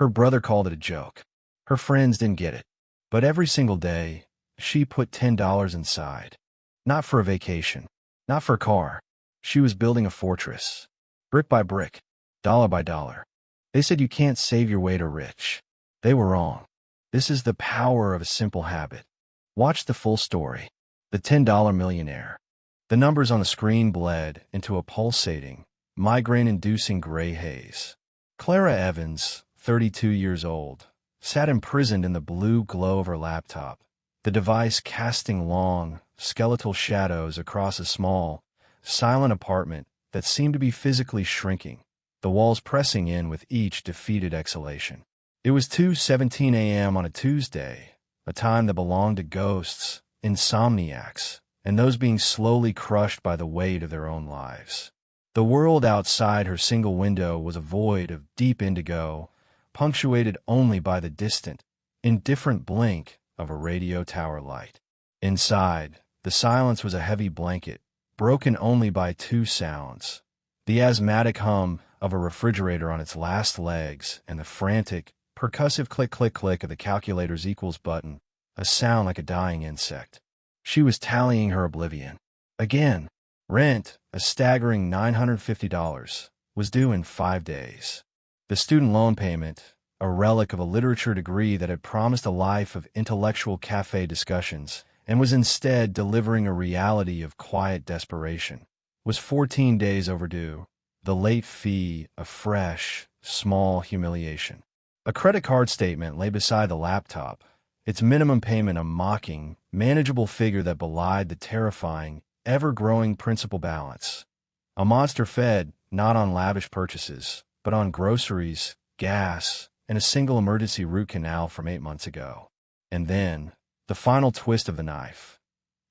Her brother called it a joke. Her friends didn't get it. But every single day, she put $10 inside. Not for a vacation. Not for a car. She was building a fortress. Brick by brick. Dollar by dollar. They said you can't save your way to rich. They were wrong. This is the power of a simple habit. Watch the full story. The $10 millionaire. The numbers on the screen bled into a pulsating, migraine-inducing gray haze. Clara Evans, 32 years old, sat imprisoned in the blue glow of her laptop, the device casting long, skeletal shadows across a small, silent apartment that seemed to be physically shrinking, the walls pressing in with each defeated exhalation. It was 2:17 a.m. on a Tuesday, a time that belonged to ghosts, insomniacs, and those being slowly crushed by the weight of their own lives. The world outside her single window was a void of deep indigo, punctuated only by the distant, indifferent blink of a radio tower light. Inside, the silence was a heavy blanket, broken only by two sounds: the asthmatic hum of a refrigerator on its last legs and the frantic, percussive click-click-click of the calculator's equals button, a sound like a dying insect. She was tallying her oblivion. Again, rent, a staggering $950, was due in 5 days. The student loan payment, a relic of a literature degree that had promised a life of intellectual cafe discussions and was instead delivering a reality of quiet desperation, was 14 days overdue, the late fee a fresh, small humiliation. A credit card statement lay beside the laptop, its minimum payment a mocking, manageable figure that belied the terrifying, ever-growing principal balance. A monster fed not on lavish purchases, but on groceries, gas, and a single emergency root canal from 8 months ago. And then, the final twist of the knife.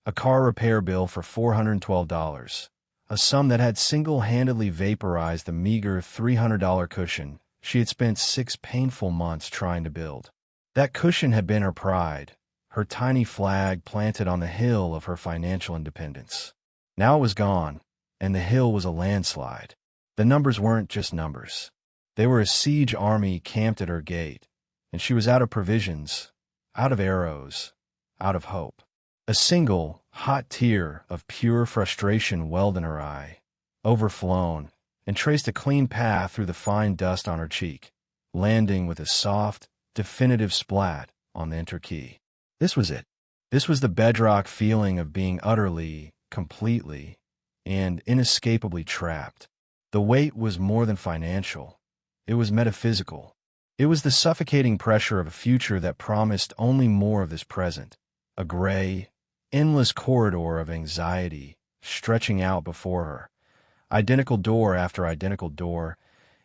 A car repair bill for $412, a sum that had single-handedly vaporized the meager $300 cushion she had spent 6 painful months trying to build. That cushion had been her pride, her tiny flag planted on the hill of her financial independence. Now it was gone, and the hill was a landslide. The numbers weren't just numbers. They were a siege army camped at her gate, and she was out of provisions, out of arrows, out of hope. A single, hot tear of pure frustration welled in her eye, overflown, and traced a clean path through the fine dust on her cheek, landing with a soft, definitive splat on the enter key. This was it. This was the bedrock feeling of being utterly, completely, and inescapably trapped. The weight was more than financial. It was metaphysical. It was the suffocating pressure of a future that promised only more of this present, a gray, endless corridor of anxiety stretching out before her, identical door after identical door,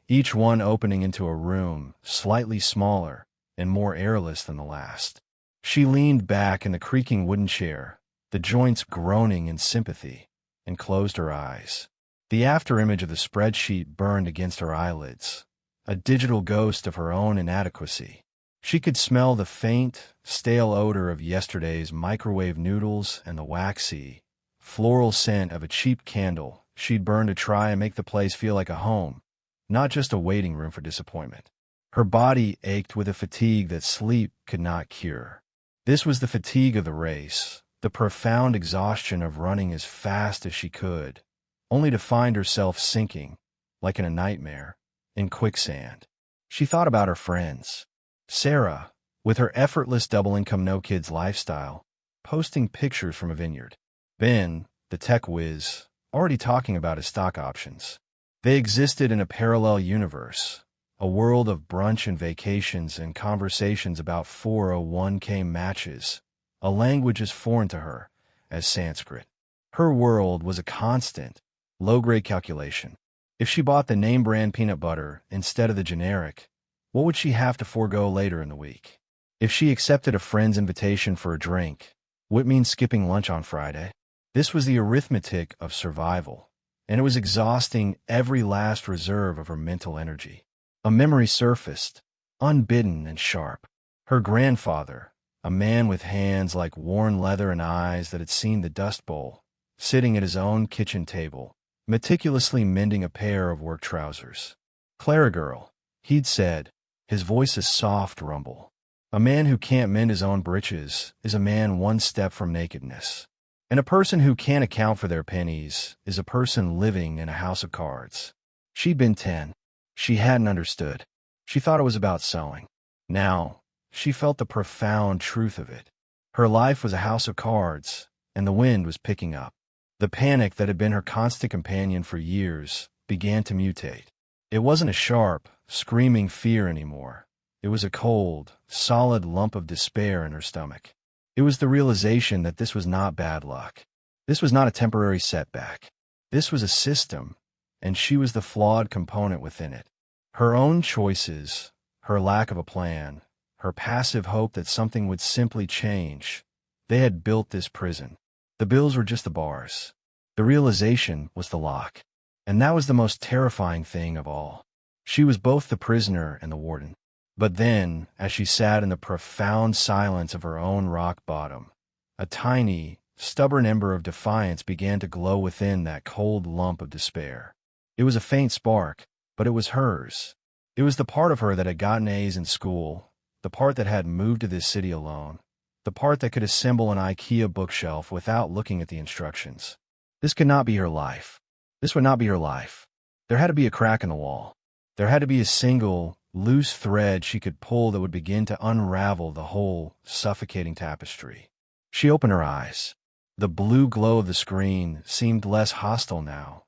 each one opening into a room slightly smaller and more airless than the last. She leaned back in the creaking wooden chair, the joints groaning in sympathy, and closed her eyes. The afterimage of the spreadsheet burned against her eyelids, a digital ghost of her own inadequacy. She could smell the faint, stale odor of yesterday's microwave noodles and the waxy, floral scent of a cheap candle she'd burned to try and make the place feel like a home, not just a waiting room for disappointment. Her body ached with a fatigue that sleep could not cure. This was the fatigue of the race, the profound exhaustion of running as fast as she could, only to find herself sinking, like in a nightmare, in quicksand. She thought about her friends. Sarah, with her effortless double-income no-kids lifestyle, posting pictures from a vineyard. Ben, the tech whiz, already talking about his stock options. They existed in a parallel universe, a world of brunch and vacations and conversations about 401k matches, a language as foreign to her as Sanskrit. Her world was a constant, low-grade calculation. If she bought the name-brand peanut butter instead of the generic, what would she have to forego later in the week? If she accepted a friend's invitation for a drink, would it mean skipping lunch on Friday? This was the arithmetic of survival, and it was exhausting every last reserve of her mental energy. A memory surfaced, unbidden and sharp. Her grandfather, a man with hands like worn leather and eyes that had seen the Dust Bowl, sitting at his own kitchen table, meticulously mending a pair of work trousers. "Clara girl," he'd said, His voice a soft rumble. A man who can't mend his own breeches is a man one step from nakedness. And a person who can't account for their pennies is a person living in a house of cards. She'd been 10. She hadn't understood. She thought it was about sewing. Now, she felt the profound truth of it. Her life was a house of cards, and the wind was picking up. The panic that had been her constant companion for years began to mutate. It wasn't a sharp, screaming fear anymore. It was a cold, solid lump of despair in her stomach. It was the realization that this was not bad luck. This was not a temporary setback. This was a system, and she was the flawed component within it. Her own choices, her lack of a plan, her passive hope that something would simply change, they had built this prison. The bills were just the bars. The realization was the lock. And that was the most terrifying thing of all. She was both the prisoner and the warden. But then, as she sat in the profound silence of her own rock bottom, a tiny, stubborn ember of defiance began to glow within that cold lump of despair. It was a faint spark, but it was hers. It was the part of her that had gotten A's in school, the part that had moved to this city alone, the part that could assemble an IKEA bookshelf without looking at the instructions. This could not be her life. This would not be her life. There had to be a crack in the wall. There had to be a single, loose thread she could pull that would begin to unravel the whole suffocating tapestry. She opened her eyes. The blue glow of the screen seemed less hostile now,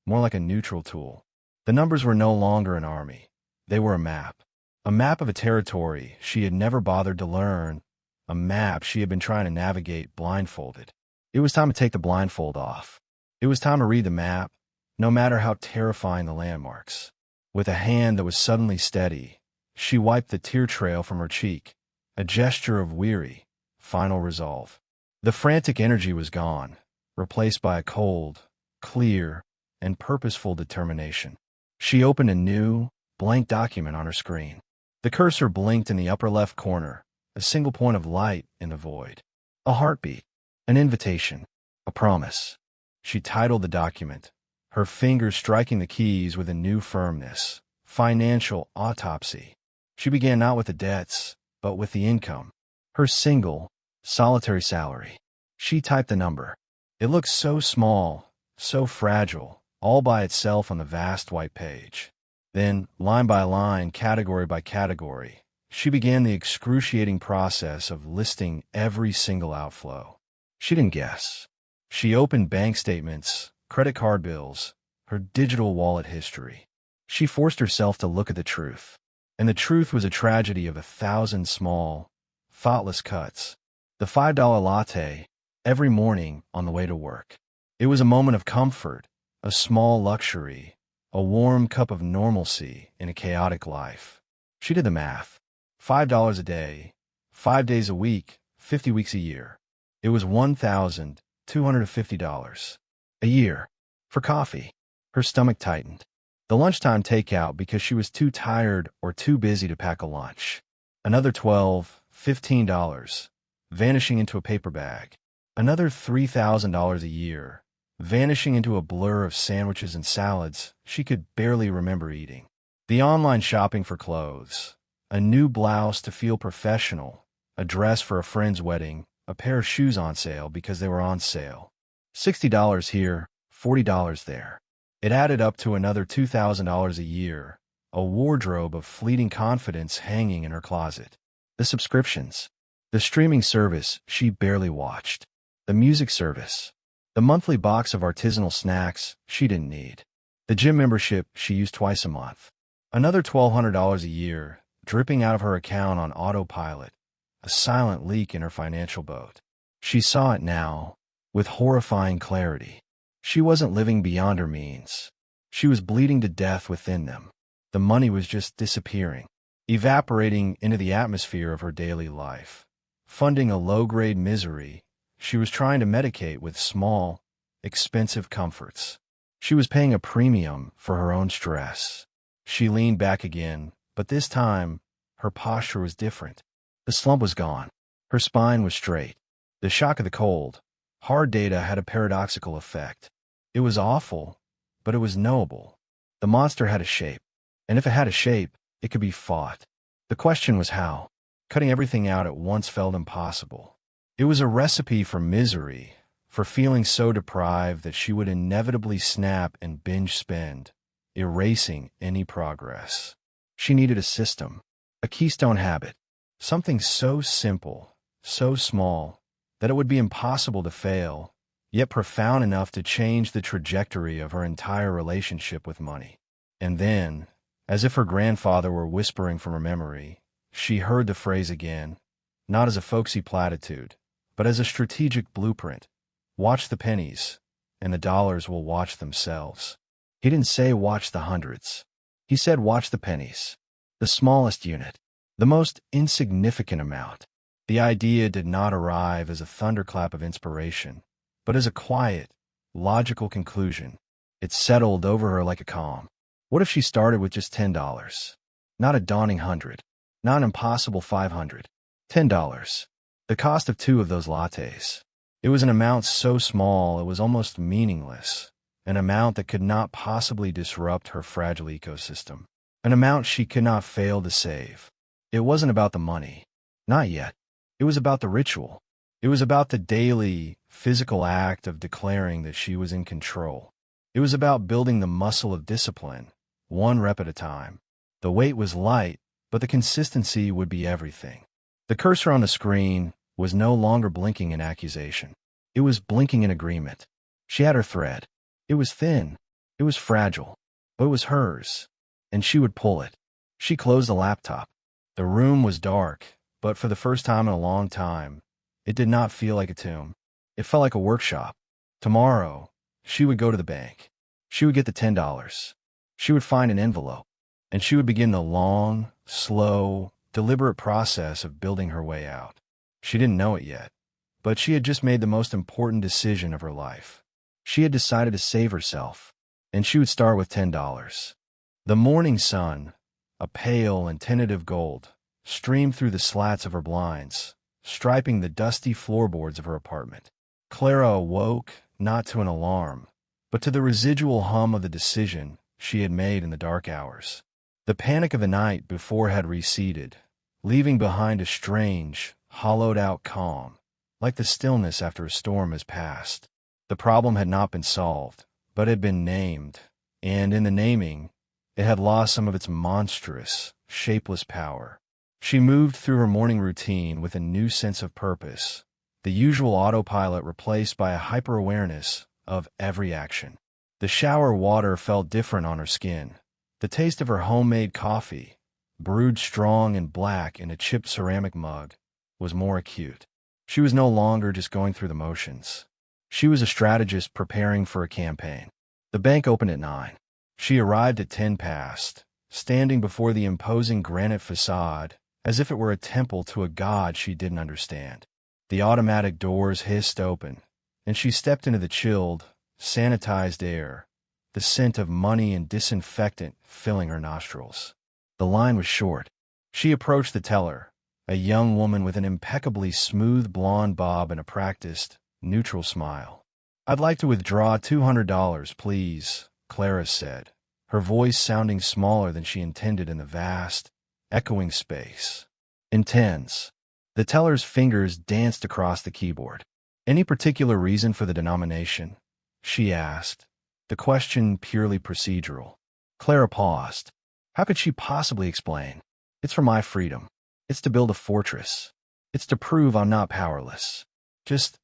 more like a neutral tool. The numbers were no longer an army. They were a map of a territory she had never bothered to learn, a map she had been trying to navigate blindfolded. It was time to take the blindfold off. It was time to read the map, no matter how terrifying the landmarks. With a hand that was suddenly steady, she wiped the tear trail from her cheek, a gesture of weary, final resolve. The frantic energy was gone, replaced by a cold, clear, and purposeful determination. She opened a new, blank document on her screen. The cursor blinked in the upper left corner, a single point of light in the void. A heartbeat, an invitation, a promise. She titled the document, her fingers striking the keys with a new firmness. Financial autopsy. She began not with the debts, but with the income. Her single, solitary salary. She typed the number. It looked so small, so fragile, all by itself on the vast white page. Then, line by line, category by category, she began the excruciating process of listing every single outflow. She didn't guess. She opened bank statements, credit card bills, her digital wallet history. She forced herself to look at the truth. And the truth was a tragedy of 1,000 small, thoughtless cuts. The $5 latte, every morning on the way to work. It was a moment of comfort, a small luxury, a warm cup of normalcy in a chaotic life. She did the math. $5 a day, 5 days a week, 50 weeks a year. It was $1,250 a year. For coffee. Her stomach tightened. The lunchtime takeout because she was too tired or too busy to pack a lunch. Another $12, $15, vanishing into a paper bag. Another $3,000 a year, vanishing into a blur of sandwiches and salads she could barely remember eating. The online shopping for clothes. A new blouse to feel professional, a dress for a friend's wedding, a pair of shoes on sale because they were on sale. $60 here, $40 there. It added up to another $2,000 a year, a wardrobe of fleeting confidence hanging in her closet. The subscriptions. The streaming service she barely watched. The music service. The monthly box of artisanal snacks she didn't need. The gym membership she used twice a month. Another $1,200 a year, dripping out of her account on autopilot, a silent leak in her financial boat. She saw it now, with horrifying clarity. She wasn't living beyond her means. She was bleeding to death within them. The money was just disappearing, evaporating into the atmosphere of her daily life, funding a low-grade misery she was trying to medicate with small, expensive comforts. She was paying a premium for her own stress. She leaned back again, but this time, her posture was different. The slump was gone. Her spine was straight. The shock of the cold, hard data had a paradoxical effect. It was awful, but it was knowable. The monster had a shape, and if it had a shape, it could be fought. The question was how. Cutting everything out at once felt impossible. It was a recipe for misery, for feeling so deprived that she would inevitably snap and binge spend, erasing any progress. She needed a system, a keystone habit, something so simple, so small, that it would be impossible to fail, yet profound enough to change the trajectory of her entire relationship with money. And then, as if her grandfather were whispering from her memory, she heard the phrase again, not as a folksy platitude, but as a strategic blueprint. Watch the pennies, and the dollars will watch themselves. He didn't say watch the hundreds. He said watch the pennies, the smallest unit, the most insignificant amount. The idea did not arrive as a thunderclap of inspiration, but as a quiet, logical conclusion. It settled over her like a calm. What if she started with just $10? Not a daunting 100, not an impossible 500. $10. The cost of 2 of those lattes. It was an amount so small it was almost meaningless, an amount that could not possibly disrupt her fragile ecosystem, an amount she could not fail to save. It wasn't about the money. Not yet. It was about the ritual. It was about the daily, physical act of declaring that she was in control. It was about building the muscle of discipline, one rep at a time. The weight was light, but the consistency would be everything. The cursor on the screen was no longer blinking in accusation. It was blinking in agreement. She had her thread. It was thin. It was fragile. But it was hers. And she would pull it. She closed the laptop. The room was dark, but for the first time in a long time, it did not feel like a tomb. It felt like a workshop. Tomorrow, she would go to the bank. She would get the $10. She would find an envelope. And she would begin the long, slow, deliberate process of building her way out. She didn't know it yet, but she had just made the most important decision of her life. She had decided to save herself, and she would start with $10. The morning sun, a pale and tentative gold, streamed through the slats of her blinds, striping the dusty floorboards of her apartment. Clara awoke, not to an alarm, but to the residual hum of the decision she had made in the dark hours. The panic of the night before had receded, leaving behind a strange, hollowed-out calm, like the stillness after a storm has passed. The problem had not been solved, but had been named, and in the naming, it had lost some of its monstrous, shapeless power. She moved through her morning routine with a new sense of purpose, the usual autopilot replaced by a hyper-awareness of every action. The shower water felt different on her skin. The taste of her homemade coffee, brewed strong and black in a chipped ceramic mug, was more acute. She was no longer just going through the motions. She was a strategist preparing for a campaign. The bank opened at 9. She arrived at 10 past, standing before the imposing granite facade as if it were a temple to a god she didn't understand. The automatic doors hissed open, and she stepped into the chilled, sanitized air, the scent of money and disinfectant filling her nostrils. The line was short. She approached the teller, a young woman with an impeccably smooth blonde bob and a practiced, neutral smile. "I'd like to withdraw $200, please," Clara said, her voice sounding smaller than she intended in the vast, echoing space. In tens, the teller's fingers danced across the keyboard. "Any particular reason for the denomination?" she asked, the question purely procedural. Clara paused. How could she possibly explain? "It's for my freedom. It's to build a fortress. It's to prove I'm not powerless. Just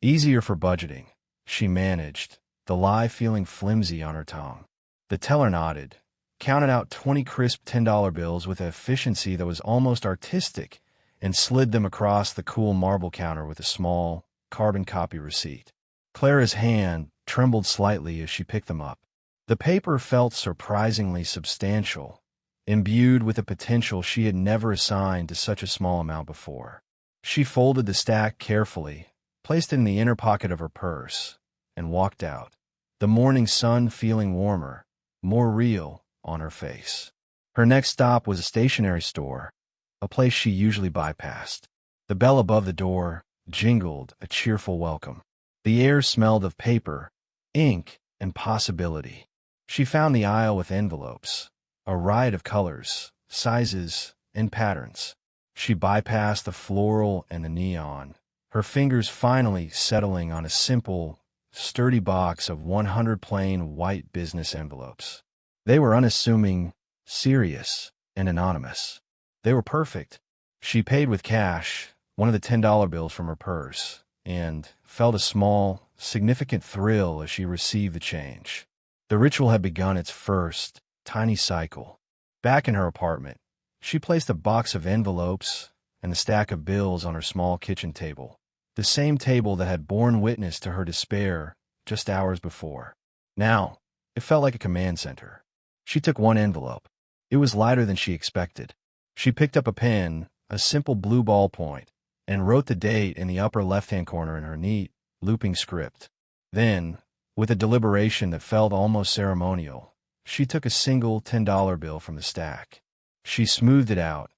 easier for budgeting," she managed, the lie feeling flimsy on her tongue. The teller nodded, counted out 20 crisp $10 bills with an efficiency that was almost artistic, and slid them across the cool marble counter with a small, carbon copy receipt. Clara's hand trembled slightly as she picked them up. The paper felt surprisingly substantial, imbued with a potential she had never assigned to such a small amount before. She folded the stack carefully, placed it in the inner pocket of her purse, and walked out, the morning sun feeling warmer, more real, on her face. Her next stop was a stationery store, a place she usually bypassed. The bell above the door jingled a cheerful welcome. The air smelled of paper, ink, and possibility. She found the aisle with envelopes, a riot of colors, sizes, in patterns. She bypassed the floral and the neon, her fingers finally settling on a simple, sturdy box of 100 plain white business envelopes. They were unassuming, serious, and anonymous. They were perfect. She paid with cash, one of the $10 bills from her purse, and felt a small, significant thrill as she received the change. The ritual had begun its first, tiny cycle. Back in her apartment, she placed a box of envelopes and a stack of bills on her small kitchen table, the same table that had borne witness to her despair just hours before. Now, it felt like a command center. She took one envelope. It was lighter than she expected. She picked up a pen, a simple blue ballpoint, and wrote the date in the upper left-hand corner in her neat, looping script. Then, with a deliberation that felt almost ceremonial, she took a single $10 bill from the stack. She smoothed it out,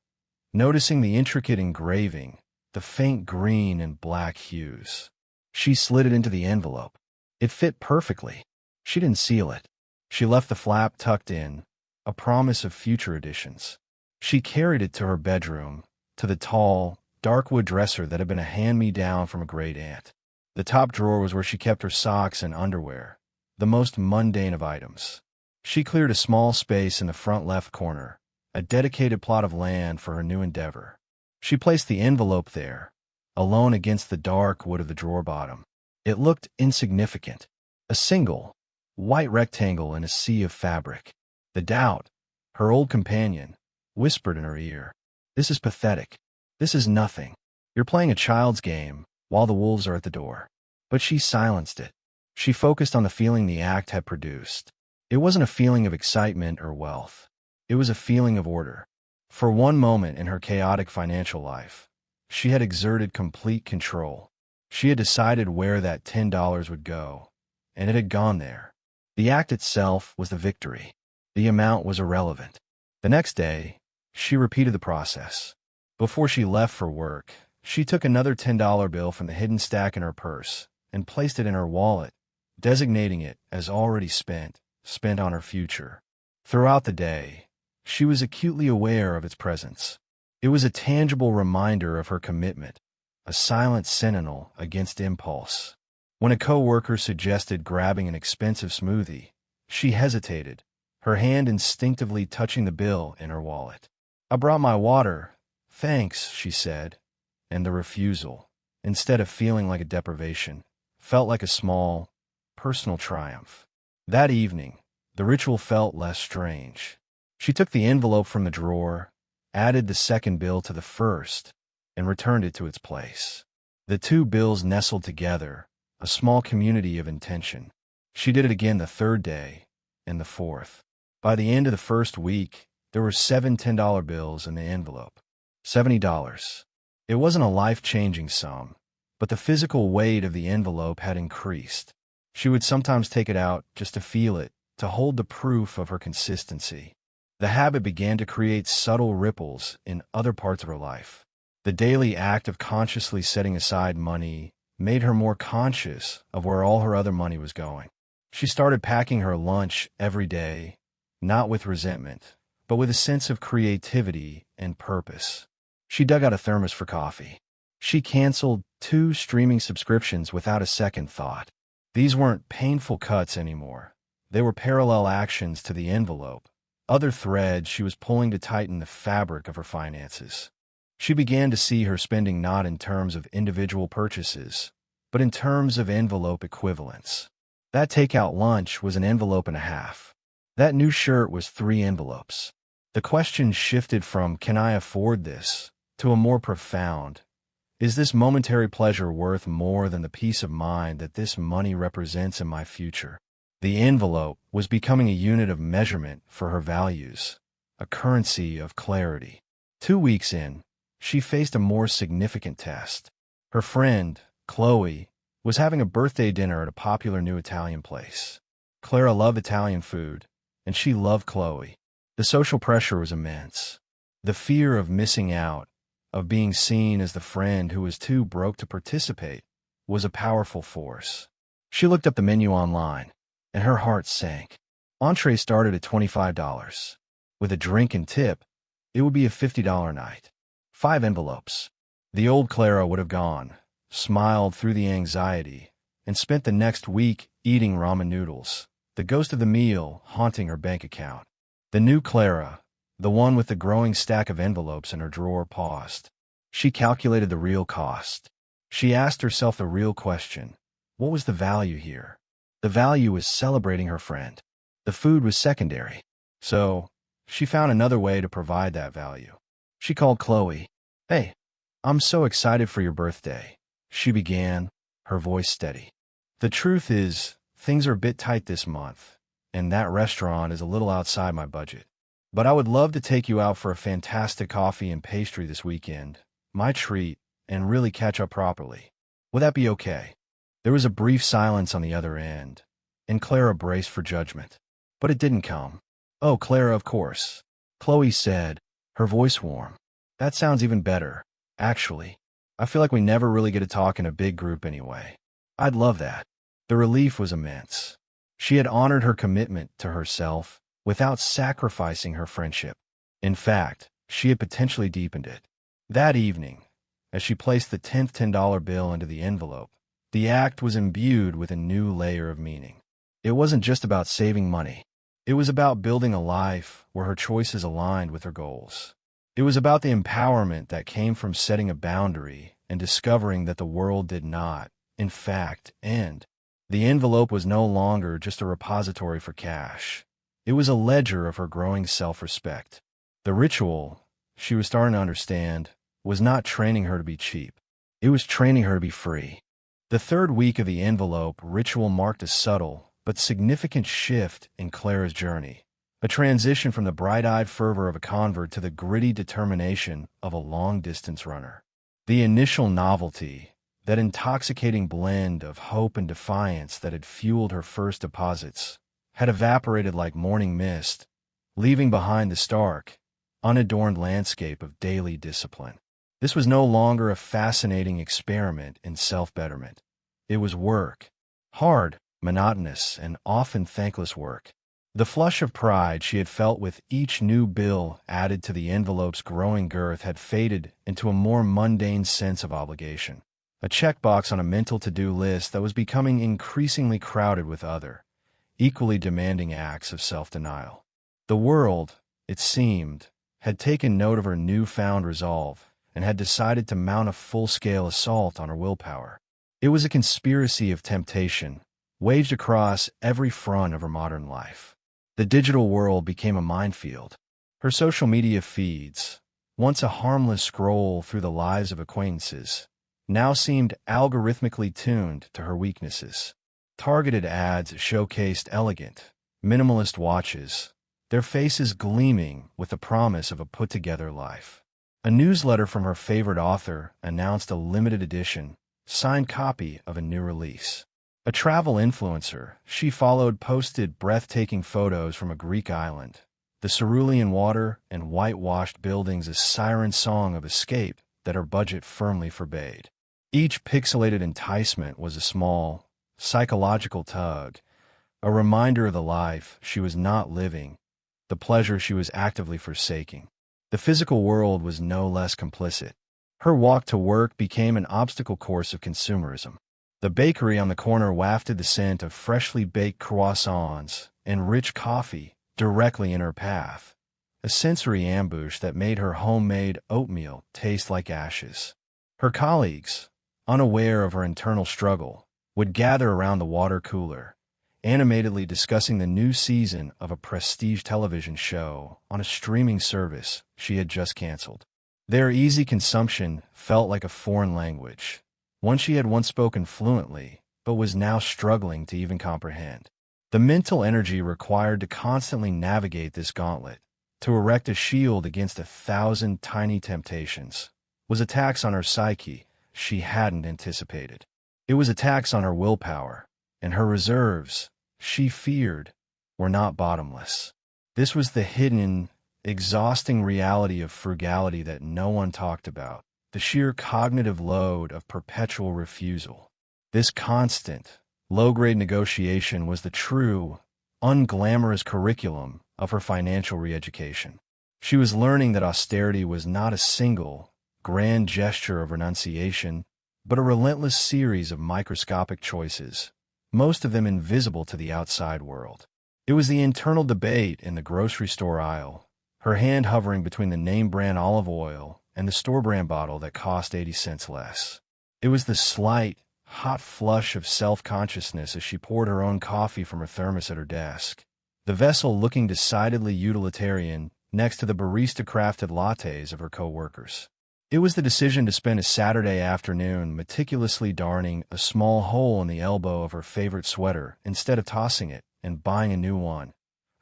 noticing the intricate engraving, the faint green and black hues. She slid it into the envelope. It fit perfectly. She didn't seal it. She left the flap tucked in, a promise of future editions. She carried it to her bedroom, to the tall, dark wood dresser that had been a hand-me-down from a great aunt. The top drawer was where she kept her socks and underwear, the most mundane of items. She cleared a small space in the front left corner, a dedicated plot of land for her new endeavor. She placed the envelope there, alone against the dark wood of the drawer bottom. It looked insignificant, a single, white rectangle in a sea of fabric. The doubt, her old companion, whispered in her ear, "This is pathetic. This is nothing. You're playing a child's game while the wolves are at the door." But she silenced it. She focused on the feeling the act had produced. It wasn't a feeling of excitement or wealth. It was a feeling of order. For one moment in her chaotic financial life, she had exerted complete control. She had decided where that $10 would go, and it had gone there. The act itself was the victory. The amount was irrelevant. The next day, she repeated the process. Before she left for work, she took another $10 bill from the hidden stack in her purse and placed it in her wallet, designating it as already spent on her future. Throughout the day, she was acutely aware of its presence. It was a tangible reminder of her commitment, a silent sentinel against impulse. When a coworker suggested grabbing an expensive smoothie, she hesitated, her hand instinctively touching the bill in her wallet. "I brought my water. Thanks," she said, and the refusal, instead of feeling like a deprivation, felt like a small, personal triumph. That evening, the ritual felt less strange. She took the envelope from the drawer, added the second bill to the first, and returned it to its place. The two bills nestled together, a small community of intention. She did it again the third day, and the fourth. By the end of the first week, there were 7 $10 bills in the envelope. $70. It wasn't a life-changing sum, but the physical weight of the envelope had increased. She would sometimes take it out just to feel it, to hold the proof of her consistency. The habit began to create subtle ripples in other parts of her life. The daily act of consciously setting aside money made her more conscious of where all her other money was going. She started packing her lunch every day, not with resentment, but with a sense of creativity and purpose. She dug out a thermos for coffee. She canceled 2 streaming subscriptions without a second thought. These weren't painful cuts anymore. They were parallel actions to the envelope, other threads she was pulling to tighten the fabric of her finances. She began to see her spending not in terms of individual purchases, but in terms of envelope equivalents. That takeout lunch was an envelope and a half. That new shirt was 3 envelopes. The question shifted from, "Can I afford this?" to a more profound, "Is this momentary pleasure worth more than the peace of mind that this money represents in my future?" The envelope was becoming a unit of measurement for her values, a currency of clarity. 2 weeks in, she faced a more significant test. Her friend, Chloe, was having a birthday dinner at a popular new Italian place. Clara loved Italian food, and she loved Chloe. The social pressure was immense. The fear of missing out, of being seen as the friend who was too broke to participate, was a powerful force. She looked up the menu online, and her heart sank. Entree started at $25. With a drink and tip, It would be a $50 night. 5 envelopes. The old Clara would have gone, smiled through the anxiety, and spent the next week eating ramen noodles, the ghost of the meal haunting her bank account. The new Clara, the one with the growing stack of envelopes in her drawer, paused. She calculated the real cost. She asked herself the real question. What was the value here? The value was celebrating her friend. The food was secondary. So, she found another way to provide that value. She called Chloe. "Hey, I'm so excited for your birthday," she began, her voice steady. "The truth is, things are a bit tight this month, and that restaurant is a little outside my budget. But I would love to take you out for a fantastic coffee and pastry this weekend, my treat, and really catch up properly. Would that be okay?" There was a brief silence on the other end, and Clara braced for judgment. But it didn't come. "Oh, Clara, of course," Chloe said, her voice warm. "That sounds even better, actually. I feel like we never really get to talk in a big group anyway. I'd love that." The relief was immense. She had honored her commitment to herself without sacrificing her friendship. In fact, she had potentially deepened it. That evening, as she placed the 10th $10 bill into the envelope, the act was imbued with a new layer of meaning. It wasn't just about saving money. It was about building a life where her choices aligned with her goals. It was about the empowerment that came from setting a boundary and discovering that the world did not, in fact, end. The envelope was no longer just a repository for cash. It was a ledger of her growing self-respect. The ritual, she was starting to understand, was not training her to be cheap. It was training her to be free. The third week of the envelope ritual marked a subtle but significant shift in Clara's journey, a transition from the bright-eyed fervor of a convert to the gritty determination of a long-distance runner. The initial novelty, that intoxicating blend of hope and defiance that had fueled her first deposits, had evaporated like morning mist, leaving behind the stark, unadorned landscape of daily discipline. This was no longer a fascinating experiment in self-betterment. It was work. Hard, monotonous, and often thankless work. The flush of pride she had felt with each new bill added to the envelope's growing girth had faded into a more mundane sense of obligation, a checkbox on a mental to-do list that was becoming increasingly crowded with other, equally demanding acts of self-denial. The world, it seemed, had taken note of her newfound resolve and had decided to mount a full-scale assault on her willpower. It was a conspiracy of temptation, waged across every front of her modern life. The digital world became a minefield. Her social media feeds, once a harmless scroll through the lives of acquaintances, now seemed algorithmically tuned to her weaknesses. Targeted ads showcased elegant, minimalist watches, their faces gleaming with the promise of a put-together life. A newsletter from her favorite author announced a limited edition, signed copy of a new release. A travel influencer she followed posted breathtaking photos from a Greek island, the cerulean water and whitewashed buildings a siren song of escape that her budget firmly forbade. Each pixelated enticement was a small, psychological tug, a reminder of the life she was not living, the pleasure she was actively forsaking. The physical world was no less complicit. Her walk to work became an obstacle course of consumerism. The bakery on the corner wafted the scent of freshly baked croissants and rich coffee directly in her path, a sensory ambush that made her homemade oatmeal taste like ashes. Her colleagues, unaware of her internal struggle, would gather around the water cooler, animatedly discussing the new season of a prestige television show on a streaming service she had just canceled. Their easy consumption felt like a foreign language, one she had once spoken fluently, but was now struggling to even comprehend. The mental energy required to constantly navigate this gauntlet, to erect a shield against 1,000 tiny temptations, was a tax on her psyche she hadn't anticipated. It was a tax on her willpower, and her reserves, she feared, were not bottomless. This was the hidden, exhausting reality of frugality that no one talked about, the sheer cognitive load of perpetual refusal. This constant, low-grade negotiation was the true, unglamorous curriculum of her financial re-education. She was learning that austerity was not a single, grand gesture of renunciation, but a relentless series of microscopic choices, most of them invisible to the outside world. It was the internal debate in the grocery store aisle, her hand hovering between the name-brand olive oil and the store-brand bottle that cost 80 cents less. It was the slight, hot flush of self-consciousness as she poured her own coffee from her thermos at her desk, the vessel looking decidedly utilitarian next to the barista-crafted lattes of her co-workers. It was the decision to spend a Saturday afternoon meticulously darning a small hole in the elbow of her favorite sweater instead of tossing it and buying a new one,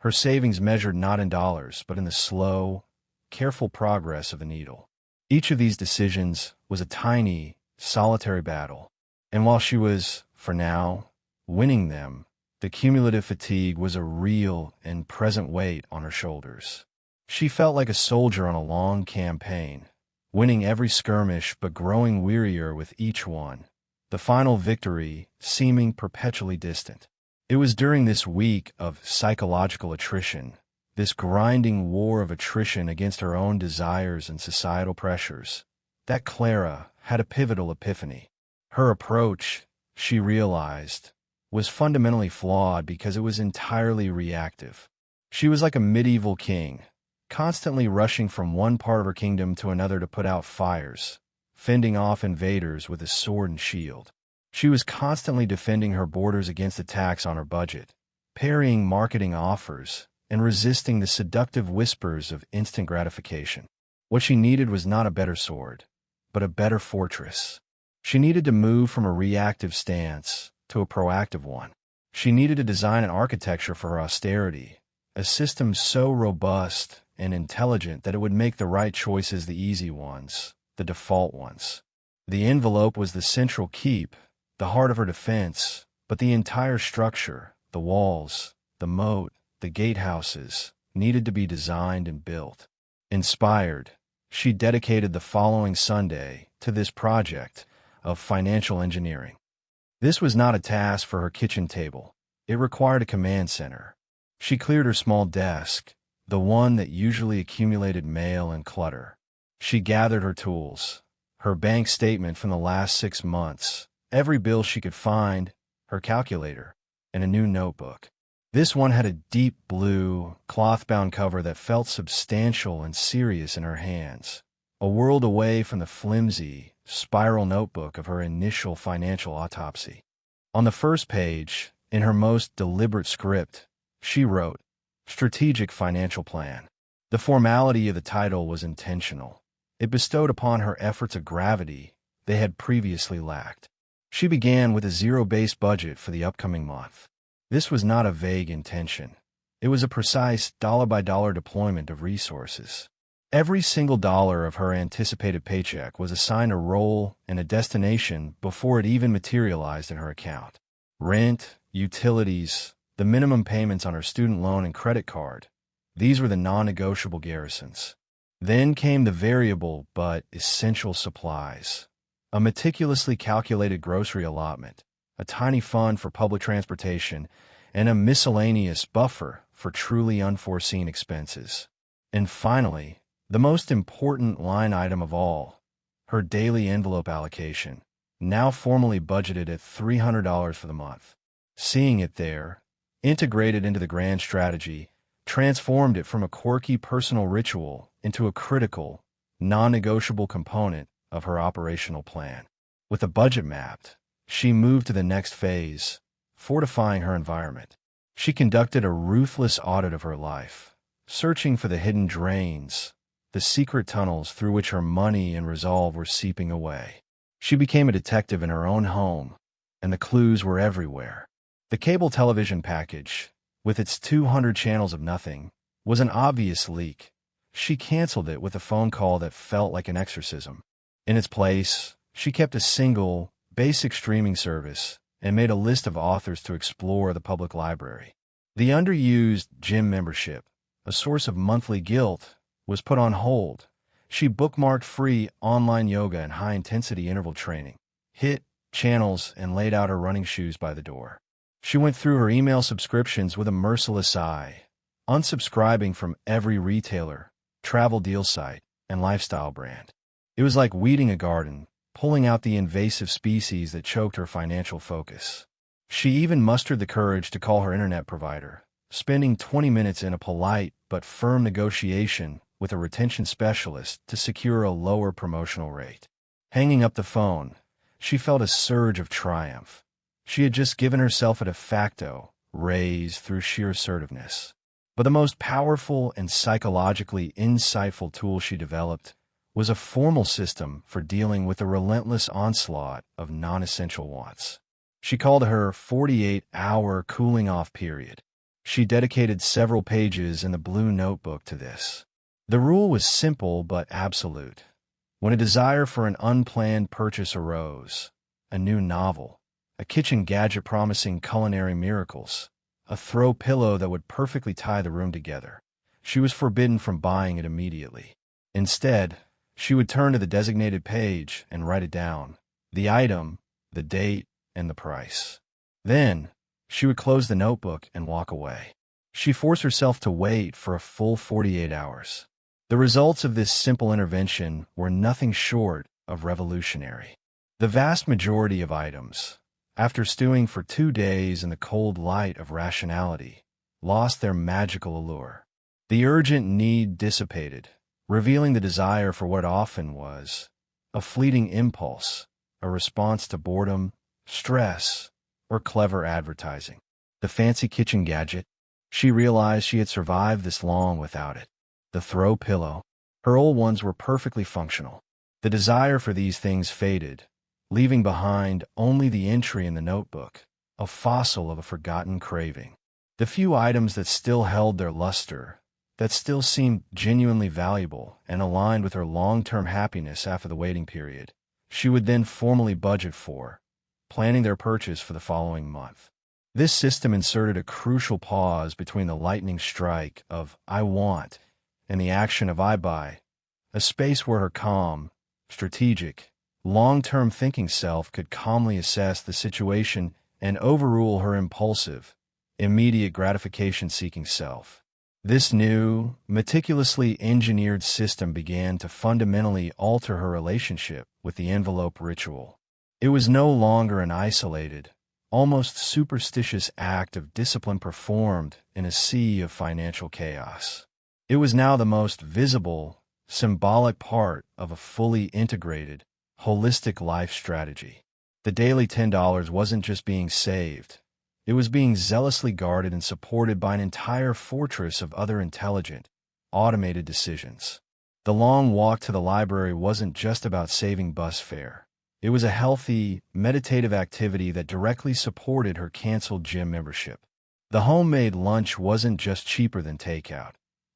her savings measured not in dollars but in the slow, careful progress of a needle. Each of these decisions was a tiny, solitary battle, and while she was, for now, winning them, the cumulative fatigue was a real and present weight on her shoulders. She felt like a soldier on a long campaign, winning every skirmish but growing wearier with each one, the final victory seeming perpetually distant. It was during this week of psychological attrition, this grinding war of attrition against her own desires and societal pressures, that Clara had a pivotal epiphany. Her approach, she realized, was fundamentally flawed because it was entirely reactive. She was like a medieval king, constantly rushing from one part of her kingdom to another to put out fires, fending off invaders with a sword and shield. She was constantly defending her borders against attacks on her budget, parrying marketing offers, and resisting the seductive whispers of instant gratification. What she needed was not a better sword, but a better fortress. She needed to move from a reactive stance to a proactive one. She needed to design an architecture for her austerity, a system so robust and intelligent that it would make the right choices the easy ones, the default ones. The envelope was the central keep, the heart of her defense, but the entire structure, the walls, the moat, the gatehouses, needed to be designed and built. Inspired, she dedicated the following Sunday to this project of financial engineering. This was not a task for her kitchen table. It required a command center. She cleared her small desk, the one that usually accumulated mail and clutter. She gathered her tools, her bank statement from the last 6 months, every bill she could find, her calculator, and a new notebook. This one had a deep blue, cloth-bound cover that felt substantial and serious in her hands, a world away from the flimsy, spiral notebook of her initial financial autopsy. On the first page, in her most deliberate script, she wrote, "Strategic Financial Plan." The formality of the title was intentional. It bestowed upon her efforts a gravity they had previously lacked. She began with a zero-based budget for the upcoming month. This was not a vague intention. It was a precise dollar-by-dollar deployment of resources. Every single dollar of her anticipated paycheck was assigned a role and a destination before it even materialized in her account. Rent, utilities, the minimum payments on her student loan and credit card, these were the non-negotiable garrisons. Then came the variable but essential supplies, a meticulously calculated grocery allotment, a tiny fund for public transportation, and a miscellaneous buffer for truly unforeseen expenses. And finally, the most important line item of all, her daily envelope allocation, now formally budgeted at $300 for the month. Seeing it there, integrated into the grand strategy, transformed it from a quirky personal ritual into a critical, non-negotiable component of her operational plan. With the budget mapped, she moved to the next phase, fortifying her environment. She conducted a ruthless audit of her life, searching for the hidden drains, the secret tunnels through which her money and resolve were seeping away. She became a detective in her own home, and the clues were everywhere. The cable television package, with its 200 channels of nothing, was an obvious leak. She canceled it with a phone call that felt like an exorcism. In its place, she kept a single, basic streaming service and made a list of authors to explore the public library. The underused gym membership, a source of monthly guilt, was put on hold. She bookmarked free online yoga and high-intensity interval training, hit channels, and laid out her running shoes by the door. She went through her email subscriptions with a merciless eye, unsubscribing from every retailer, travel deal site, and lifestyle brand. It was like weeding a garden, pulling out the invasive species that choked her financial focus. She even mustered the courage to call her internet provider, spending 20 minutes in a polite but firm negotiation with a retention specialist to secure a lower promotional rate. Hanging up the phone, she felt a surge of triumph. She had just given herself a de facto raise through sheer assertiveness. But the most powerful and psychologically insightful tool she developed was a formal system for dealing with the relentless onslaught of non-essential wants. She called her 48-hour cooling-off period. She dedicated several pages in the blue notebook to this. The rule was simple but absolute. When a desire for an unplanned purchase arose, a new novel, a kitchen gadget promising culinary miracles, a throw pillow that would perfectly tie the room together, she was forbidden from buying it immediately. Instead, she would turn to the designated page and write it down, the item, the date, and the price. Then, she would close the notebook and walk away. She forced herself to wait for a full 48 hours. The results of this simple intervention were nothing short of revolutionary. The vast majority of items, after stewing for 2 days in the cold light of rationality, lost their magical allure. The urgent need dissipated, revealing the desire for what often was a fleeting impulse, a response to boredom, stress, or clever advertising. The fancy kitchen gadget, she realized she had survived this long without it. The throw pillow, her old ones were perfectly functional. The desire for these things faded, leaving behind only the entry in the notebook, a fossil of a forgotten craving. The few items that still held their luster, that still seemed genuinely valuable and aligned with her long-term happiness after the waiting period, she would then formally budget for, planning their purchase for the following month. This system inserted a crucial pause between the lightning strike of "I want" and the action of "I buy," a space where her calm, strategic, long-term thinking self could calmly assess the situation and overrule her impulsive, immediate gratification-seeking self. This new, meticulously engineered system began to fundamentally alter her relationship with the envelope ritual. It was no longer an isolated, almost superstitious act of discipline performed in a sea of financial chaos. It was now the most visible, symbolic part of a fully integrated, holistic life strategy. The daily $10 wasn't just being saved. It was being zealously guarded and supported by an entire fortress of other intelligent, automated decisions. The long walk to the library wasn't just about saving bus fare. It was a healthy, meditative activity that directly supported her canceled gym membership. The homemade lunch wasn't just cheaper than takeout.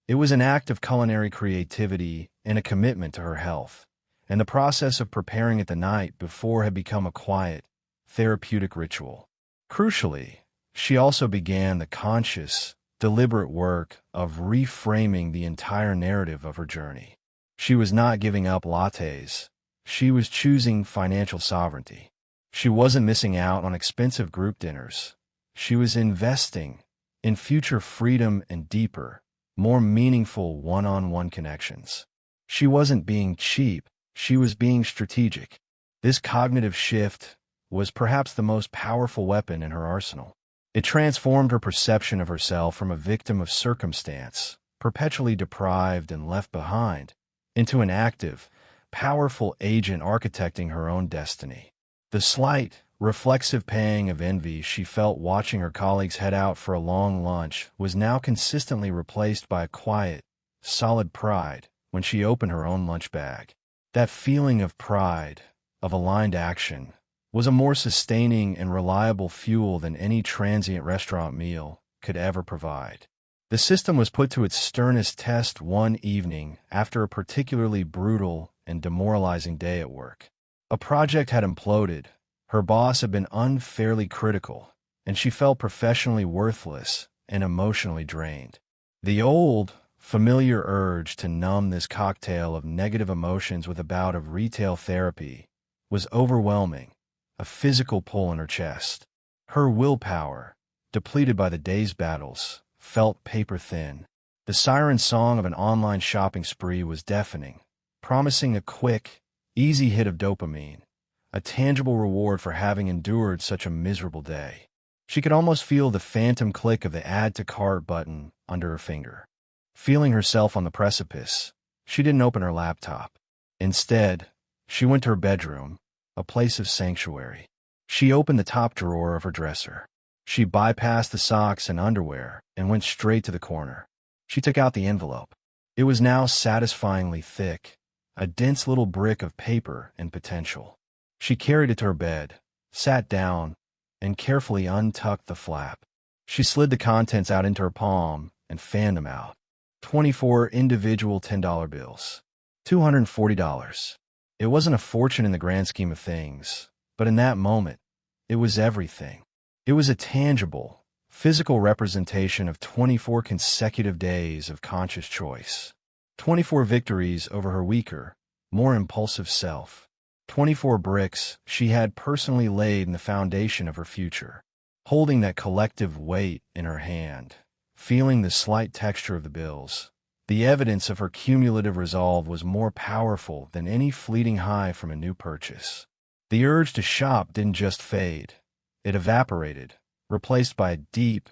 It was an act of culinary creativity and a commitment to her health. And the process of preparing it the night before had become a quiet, therapeutic ritual. Crucially, she also began the conscious, deliberate work of reframing the entire narrative of her journey. She was not giving up lattes. She was choosing financial sovereignty. She wasn't missing out on expensive group dinners. She was investing in future freedom and deeper, more meaningful one-on-one connections. She wasn't being cheap. She was being strategic. This cognitive shift was perhaps the most powerful weapon in her arsenal. It transformed her perception of herself from a victim of circumstance, perpetually deprived and left behind, into an active, powerful agent architecting her own destiny. The slight, reflexive pang of envy she felt watching her colleagues head out for a long lunch was now consistently replaced by a quiet, solid pride when she opened her own lunch bag. That feeling of pride, of aligned action, was a more sustaining and reliable fuel than any transient restaurant meal could ever provide. The system was put to its sternest test one evening after a particularly brutal and demoralizing day at work. A project had imploded, her boss had been unfairly critical, and she felt professionally worthless and emotionally drained. The old, familiar urge to numb this cocktail of negative emotions with a bout of retail therapy was overwhelming, a physical pull in her chest. Her willpower, depleted by the day's battles, felt paper thin. The siren song of an online shopping spree was deafening, promising a quick, easy hit of dopamine, a tangible reward for having endured such a miserable day. She could almost feel the phantom click of the add to cart button under her finger. Feeling herself on the precipice, she didn't open her laptop. Instead, she went to her bedroom, a place of sanctuary. She opened the top drawer of her dresser. She bypassed the socks and underwear and went straight to the corner. She took out the envelope. It was now satisfyingly thick, a dense little brick of paper and potential. She carried it to her bed, sat down, and carefully untucked the flap. She slid the contents out into her palm and fanned them out. 24 individual $10 bills. $240. It wasn't a fortune in the grand scheme of things, but in that moment, it was everything. It was a tangible, physical representation of 24 consecutive days of conscious choice. 24 victories over her weaker, more impulsive self. 24 bricks she had personally laid in the foundation of her future. Holding that collective weight in her hand, feeling the slight texture of the bills, the evidence of her cumulative resolve was more powerful than any fleeting high from a new purchase. The urge to shop didn't just fade. It evaporated, replaced by a deep,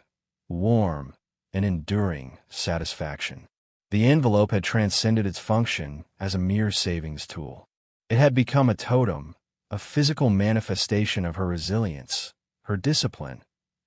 warm, and enduring satisfaction. The envelope had transcended its function as a mere savings tool. It had become a totem, a physical manifestation of her resilience, her discipline,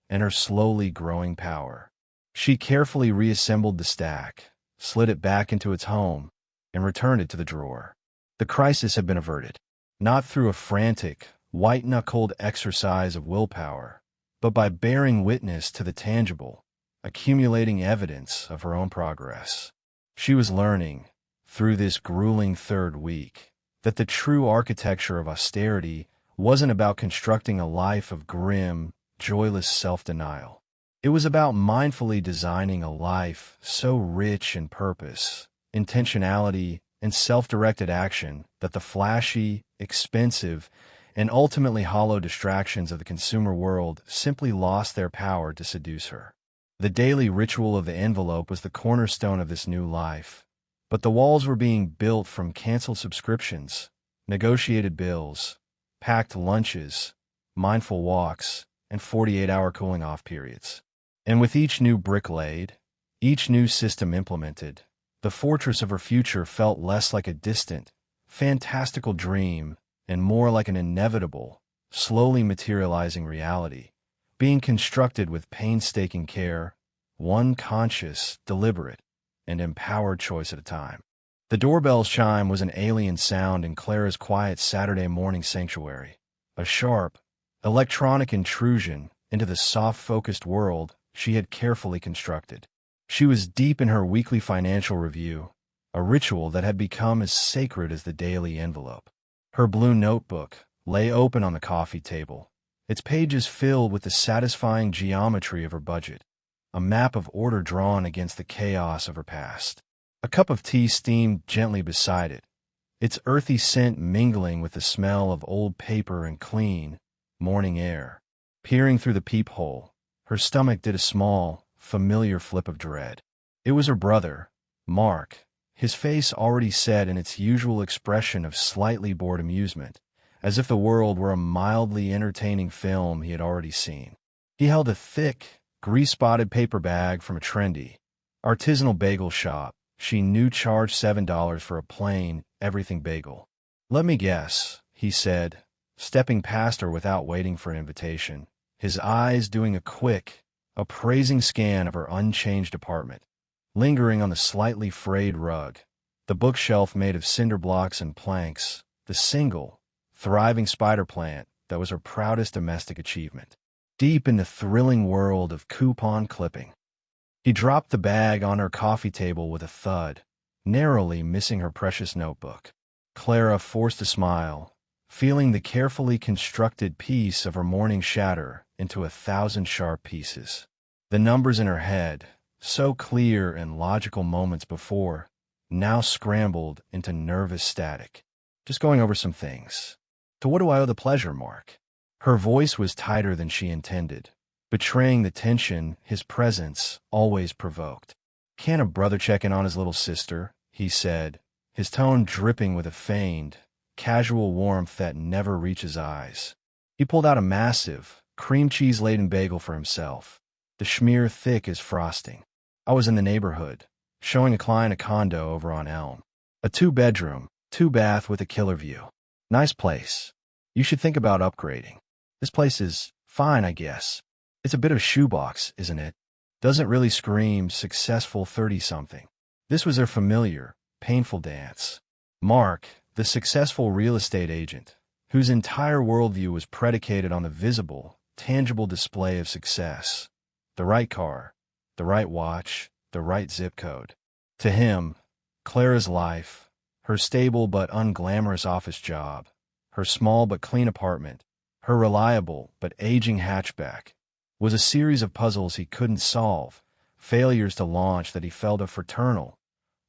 and her slowly growing power. She carefully reassembled the stack, slid it back into its home, and returned it to the drawer. The crisis had been averted, not through a frantic, white-knuckled exercise of willpower, but by bearing witness to the tangible, accumulating evidence of her own progress. She was learning, through this grueling third week, that the true architecture of austerity wasn't about constructing a life of grim, joyless self-denial. It was about mindfully designing a life so rich in purpose, intentionality, and self-directed action that the flashy, expensive, and ultimately hollow distractions of the consumer world simply lost their power to seduce her. The daily ritual of the envelope was the cornerstone of this new life, but the walls were being built from canceled subscriptions, negotiated bills, packed lunches, mindful walks, and 48-hour cooling-off periods. And with each new brick laid, each new system implemented, the fortress of her future felt less like a distant, fantastical dream and more like an inevitable, slowly materializing reality, being constructed with painstaking care, one conscious, deliberate, and empowered choice at a time. The doorbell's chime was an alien sound in Clara's quiet Saturday morning sanctuary, a sharp, electronic intrusion into the soft-focused world she had carefully constructed. She was deep in her weekly financial review, a ritual that had become as sacred as the daily envelope. Her blue notebook lay open on the coffee table, its pages filled with the satisfying geometry of her budget, a map of order drawn against the chaos of her past. A cup of tea steamed gently beside it, its earthy scent mingling with the smell of old paper and clean, morning air. Peering through the peephole, her stomach did a small, familiar flip of dread. It was her brother, Mark, his face already set in its usual expression of slightly bored amusement, as if the world were a mildly entertaining film he had already seen. He held a thick, grease-spotted paper bag from a trendy, artisanal bagel shop she knew charged $7 for a plain, everything bagel. "Let me guess," he said, stepping past her without waiting for an invitation, his eyes doing a quick, appraising scan of her unchanged apartment. Lingering on the slightly frayed rug, the bookshelf made of cinder blocks and planks, the single, thriving spider plant that was her proudest domestic achievement. Deep in the thrilling world of coupon clipping. He dropped the bag on her coffee table with a thud, narrowly missing her precious notebook. Clara forced a smile, feeling the carefully constructed piece of her morning shatter into 1,000 sharp pieces. The numbers in her head, so clear in logical moments before, now scrambled into nervous static. "Just going over some things. To what do I owe the pleasure, Mark?" Her voice was tighter than she intended, betraying the tension his presence always provoked. Can't a brother check in on his little sister? He said, his tone dripping with a feigned, casual warmth that never reaches eyes. He pulled out a massive, cream cheese-laden bagel for himself, the schmear thick as frosting. I was in the neighborhood, showing a client a condo over on Elm. A 2-bedroom, 2-bath with a killer view. Nice place. You should think about upgrading. This place is fine, I guess. It's a bit of a shoebox, isn't it? Doesn't really scream successful 30-something. This was their familiar, painful dance. Mark, the successful real estate agent, whose entire worldview was predicated on the visible, tangible display of success. The right car, the right watch, the right zip code. To him, Clara's life, her stable but unglamorous office job, her small but clean apartment, her reliable but aging hatchback, was a series of puzzles he couldn't solve, failures to launch that he felt a fraternal,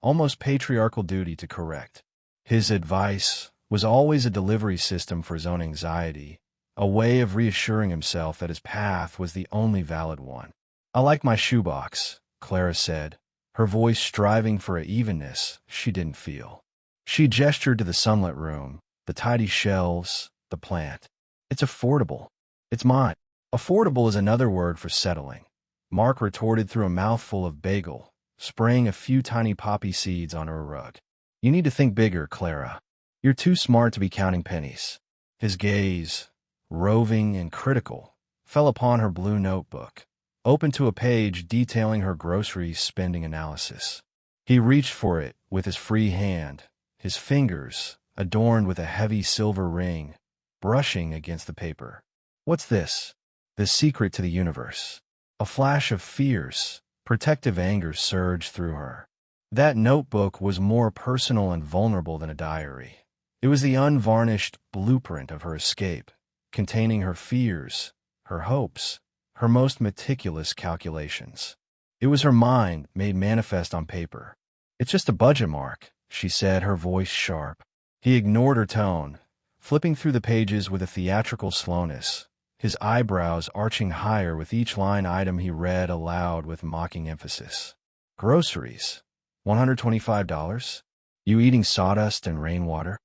almost patriarchal duty to correct. His advice was always a delivery system for his own anxiety, a way of reassuring himself that his path was the only valid one. I like my shoebox, Clara said, her voice striving for an evenness she didn't feel. She gestured to the sunlit room, the tidy shelves, the plant. It's affordable. It's mine. Affordable is another word for settling, Mark retorted through a mouthful of bagel, spraying a few tiny poppy seeds on her rug. You need to think bigger, Clara. You're too smart to be counting pennies. His gaze, roving and critical, fell upon her blue notebook, open to a page detailing her grocery spending analysis. He reached for it with his free hand, his fingers, adorned with a heavy silver ring, brushing against the paper. What's this? The secret to the universe. A flash of fierce, protective anger surged through her. That notebook was more personal and vulnerable than a diary. It was the unvarnished blueprint of her escape, containing her fears, her hopes, her most meticulous calculations. It was her mind made manifest on paper. It's just a budget, Mark, she said, her voice sharp. He ignored her tone, flipping through the pages with a theatrical slowness, his eyebrows arching higher with each line item he read aloud with mocking emphasis. Groceries, $125? You eating sawdust and rainwater?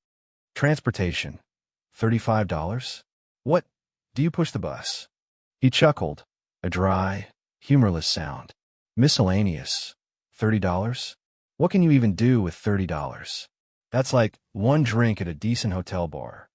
Transportation, $35? What? Do you push the bus? He chuckled, a dry, humorless sound. Miscellaneous, $30? What can you even do with $30? That's like one drink at a decent hotel bar.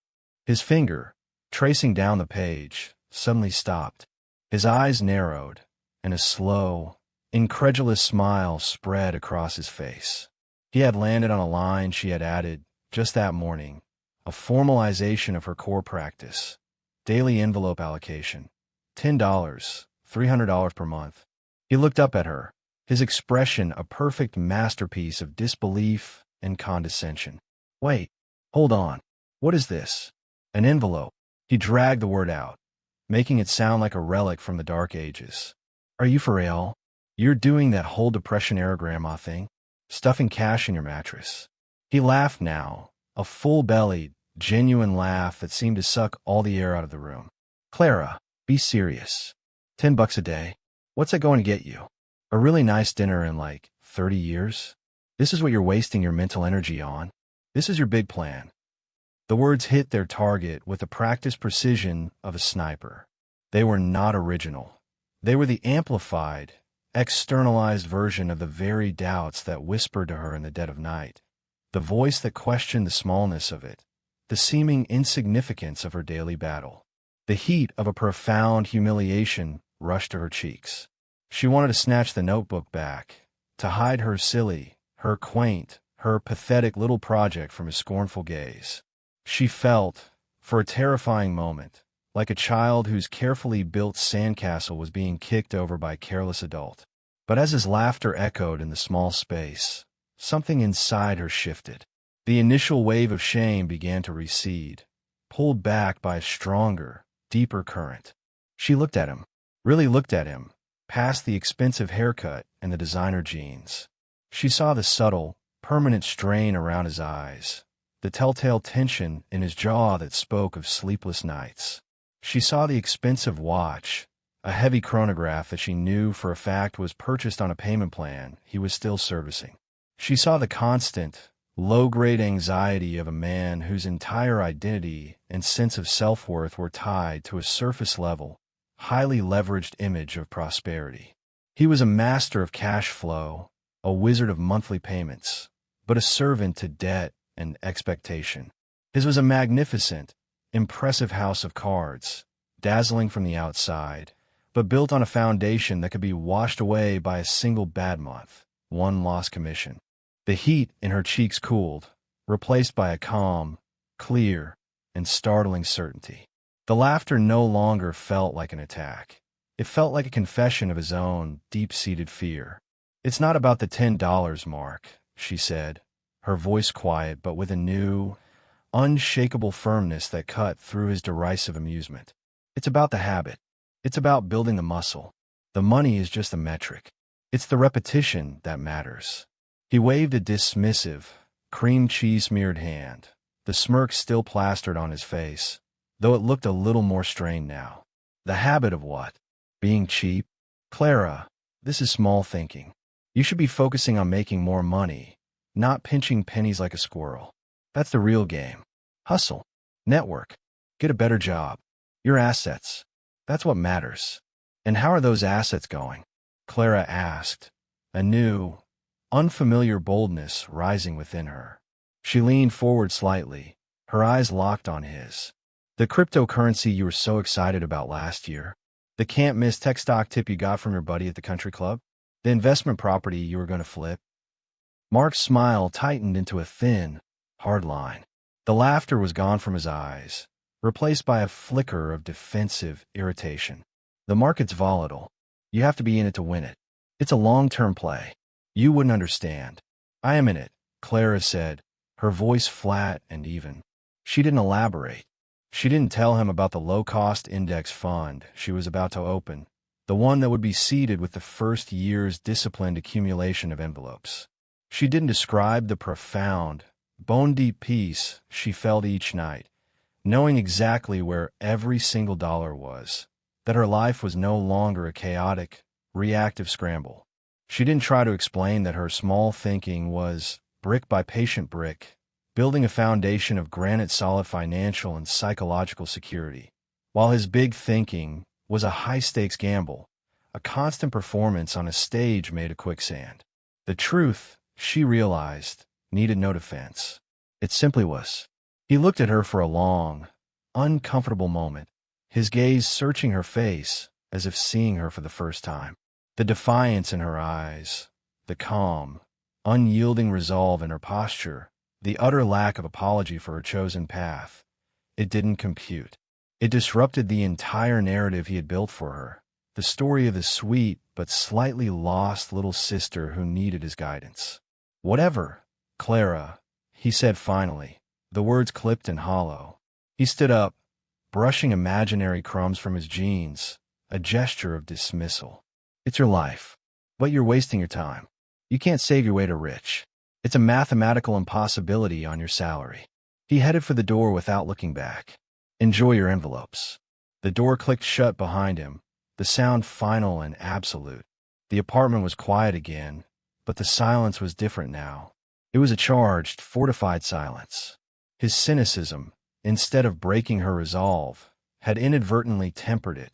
His finger, tracing down the page, suddenly stopped. His eyes narrowed, and a slow, incredulous smile spread across his face. He had landed on a line she had added, just that morning, a formalization of her core practice. Daily envelope allocation. $10, $300 per month. He looked up at her, his expression a perfect masterpiece of disbelief and condescension. Wait, hold on. What is this? An envelope. He dragged the word out, making it sound like a relic from the dark ages. Are you for real? You're doing that whole Depression-era grandma thing? Stuffing cash in your mattress? He laughed now, a full-bellied, genuine laugh that seemed to suck all the air out of the room. Clara, be serious. $10 a day? What's that going to get you? A really nice dinner in like 30 years? This is what you're wasting your mental energy on? This is your big plan? The words hit their target with the practiced precision of a sniper. They were not original. They were the amplified, externalized version of the very doubts that whispered to her in the dead of night, the voice that questioned the smallness of it, the seeming insignificance of her daily battle. The heat of a profound humiliation rushed to her cheeks. She wanted to snatch the notebook back, to hide her silly, her quaint, her pathetic little project from his scornful gaze. She felt, for a terrifying moment, like a child whose carefully built sandcastle was being kicked over by a careless adult. But as his laughter echoed in the small space, something inside her shifted. The initial wave of shame began to recede, pulled back by a stronger, deeper current. She looked at him, really looked at him, past the expensive haircut and the designer jeans. She saw the subtle, permanent strain around his eyes, the telltale tension in his jaw that spoke of sleepless nights. She saw the expensive watch, a heavy chronograph that she knew for a fact was purchased on a payment plan he was still servicing. She saw the constant, low-grade anxiety of a man whose entire identity and sense of self-worth were tied to a surface-level, highly leveraged image of prosperity. He was a master of cash flow, a wizard of monthly payments, but a servant to debt and expectation. His was a magnificent, impressive house of cards, dazzling from the outside, but built on a foundation that could be washed away by a single bad month, one lost commission. The heat in her cheeks cooled, replaced by a calm, clear, and startling certainty. The laughter no longer felt like an attack. It felt like a confession of his own deep-seated fear. "It's not about the $10, Mark," she said, her voice quiet but with a new, unshakable firmness that cut through his derisive amusement. "It's about the habit. It's about building the muscle. The money is just a metric. It's the repetition that matters." He waved a dismissive, cream cheese-smeared hand, the smirk still plastered on his face, though it looked a little more strained now. "The habit of what? Being cheap? Clara, this is small thinking. You should be focusing on making more money, not pinching pennies like a squirrel. That's the real game. Hustle. Network. Get a better job. Your assets. That's what matters." "And how are those assets going?" Clara asked, a new, unfamiliar boldness rising within her. She leaned forward slightly, her eyes locked on his. "The cryptocurrency you were so excited about last year? The can't-miss tech stock tip you got from your buddy at the country club? The investment property you were going to flip?" Mark's smile tightened into a thin, hard line. The laughter was gone from his eyes, replaced by a flicker of defensive irritation. "The market's volatile. You have to be in it to win it. It's a long-term play. You wouldn't understand." "I am in it," Clara said, her voice flat and even. She didn't elaborate. She didn't tell him about the low-cost index fund she was about to open, the one that would be seeded with the first year's disciplined accumulation of envelopes. She didn't describe the profound, bone-deep peace she felt each night, knowing exactly where every single dollar was, that her life was no longer a chaotic, reactive scramble. She didn't try to explain that her small thinking was, brick by patient brick, building a foundation of granite-solid financial and psychological security, while his big thinking was a high-stakes gamble, a constant performance on a stage made of quicksand. The truth, she realized, needed no defense. It simply was. He looked at her for a long, uncomfortable moment, his gaze searching her face as if seeing her for the first time. The defiance in her eyes, the calm, unyielding resolve in her posture, the utter lack of apology for her chosen path. It didn't compute. It disrupted the entire narrative he had built for her, the story of the sweet but slightly lost little sister who needed his guidance. "Whatever, Clara," he said finally, the words clipped and hollow. He stood up, brushing imaginary crumbs from his jeans, a gesture of dismissal. "It's your life, but you're wasting your time. You can't save your way to rich. It's a mathematical impossibility on your salary." He headed for the door without looking back. "Enjoy your envelopes." The door clicked shut behind him, the sound final and absolute. The apartment was quiet again, but the silence was different now. It was a charged, fortified silence. His cynicism, instead of breaking her resolve, had inadvertently tempered it,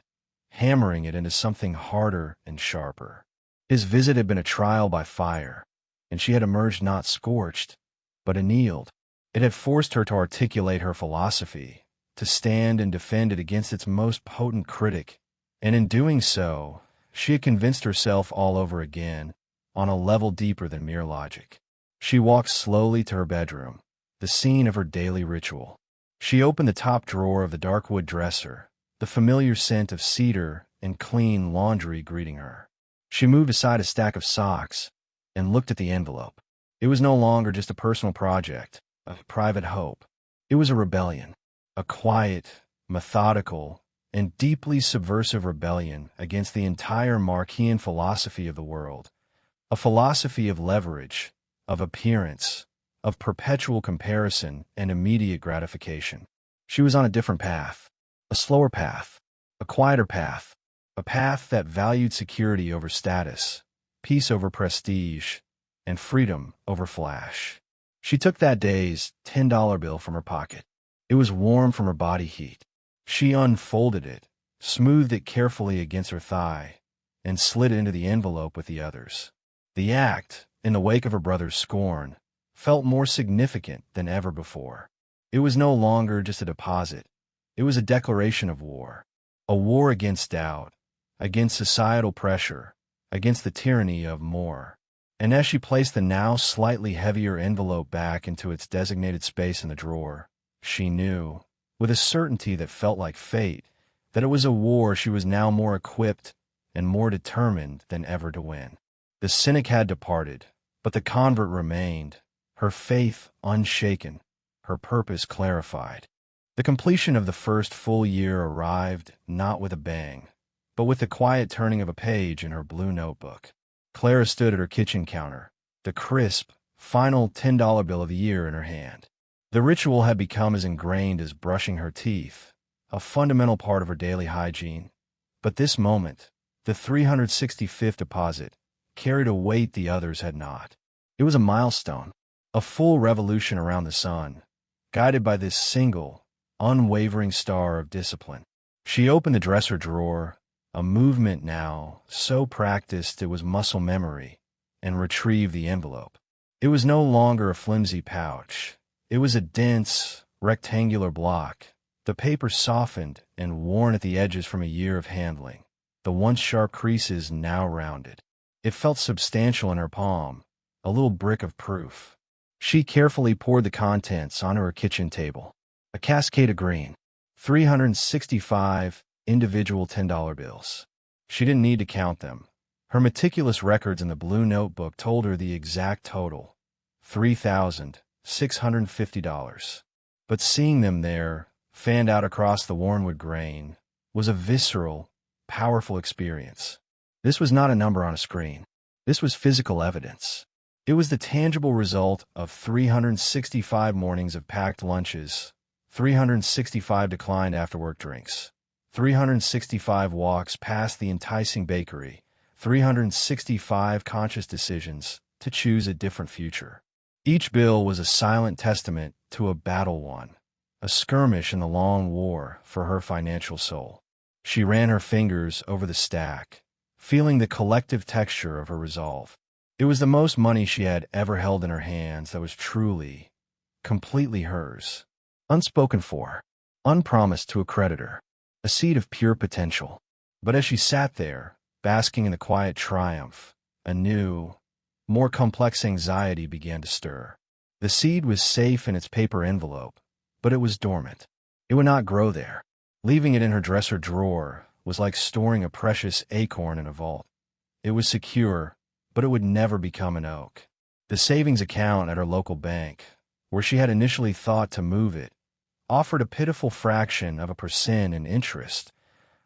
hammering it into something harder and sharper. His visit had been a trial by fire, and she had emerged not scorched, but annealed. It had forced her to articulate her philosophy, to stand and defend it against its most potent critic, and in doing so, she had convinced herself all over again, on a level deeper than mere logic. She walked slowly to her bedroom, the scene of her daily ritual. She opened the top drawer of the dark wood dresser, the familiar scent of cedar and clean laundry greeting her. She moved aside a stack of socks and looked at the envelope. It was no longer just a personal project, a private hope. It was a rebellion, a quiet, methodical, and deeply subversive rebellion against the entire Marquean philosophy of the world, a philosophy of leverage, of appearance, of perpetual comparison and immediate gratification. She was on a different path, a slower path, a quieter path, a path that valued security over status, peace over prestige, and freedom over flash. She took that day's $10 bill from her pocket. It was warm from her body heat. She unfolded it, smoothed it carefully against her thigh, and slid it into the envelope with the others. The act, in the wake of her brother's scorn, felt more significant than ever before. It was no longer just a deposit. It was a declaration of war. A war against doubt, against societal pressure, against the tyranny of more. And as she placed the now slightly heavier envelope back into its designated space in the drawer, she knew, with a certainty that felt like fate, that it was a war she was now more equipped and more determined than ever to win. The cynic had departed, but the convert remained, her faith unshaken, her purpose clarified. The completion of the first full year arrived not with a bang, but with the quiet turning of a page in her blue notebook. Clara stood at her kitchen counter, the crisp, final $10 bill of the year in her hand. The ritual had become as ingrained as brushing her teeth, a fundamental part of her daily hygiene. But this moment, the 365th deposit, carried a weight the others had not. It was a milestone, a full revolution around the sun, guided by this single, unwavering star of discipline. She opened the dresser drawer, a movement now so practiced it was muscle memory, and retrieved the envelope. It was no longer a flimsy pouch. It was a dense, rectangular block, the paper softened and worn at the edges from a year of handling, the once sharp creases now rounded. It felt substantial in her palm, a little brick of proof. She carefully poured the contents onto her kitchen table. A cascade of green, 365 individual $10 bills. She didn't need to count them. Her meticulous records in the blue notebook told her the exact total, $3,650. But seeing them there, fanned out across the wormwood grain, was a visceral, powerful experience. This was not a number on a screen. This was physical evidence. It was the tangible result of 365 mornings of packed lunches, 365 declined after-work drinks, 365 walks past the enticing bakery, 365 conscious decisions to choose a different future. Each bill was a silent testament to a battle won, a skirmish in the long war for her financial soul. She ran her fingers over the stack, feeling the collective texture of her resolve. It was the most money she had ever held in her hands that was truly, completely hers. Unspoken for, unpromised to a creditor, a seed of pure potential. But as she sat there, basking in the quiet triumph, a new, more complex anxiety began to stir. The seed was safe in its paper envelope, but it was dormant. It would not grow there. Leaving it in her dresser drawer was like storing a precious acorn in a vault. It was secure, but it would never become an oak. The savings account at her local bank, where she had initially thought to move it, offered a pitiful fraction of a percent in interest,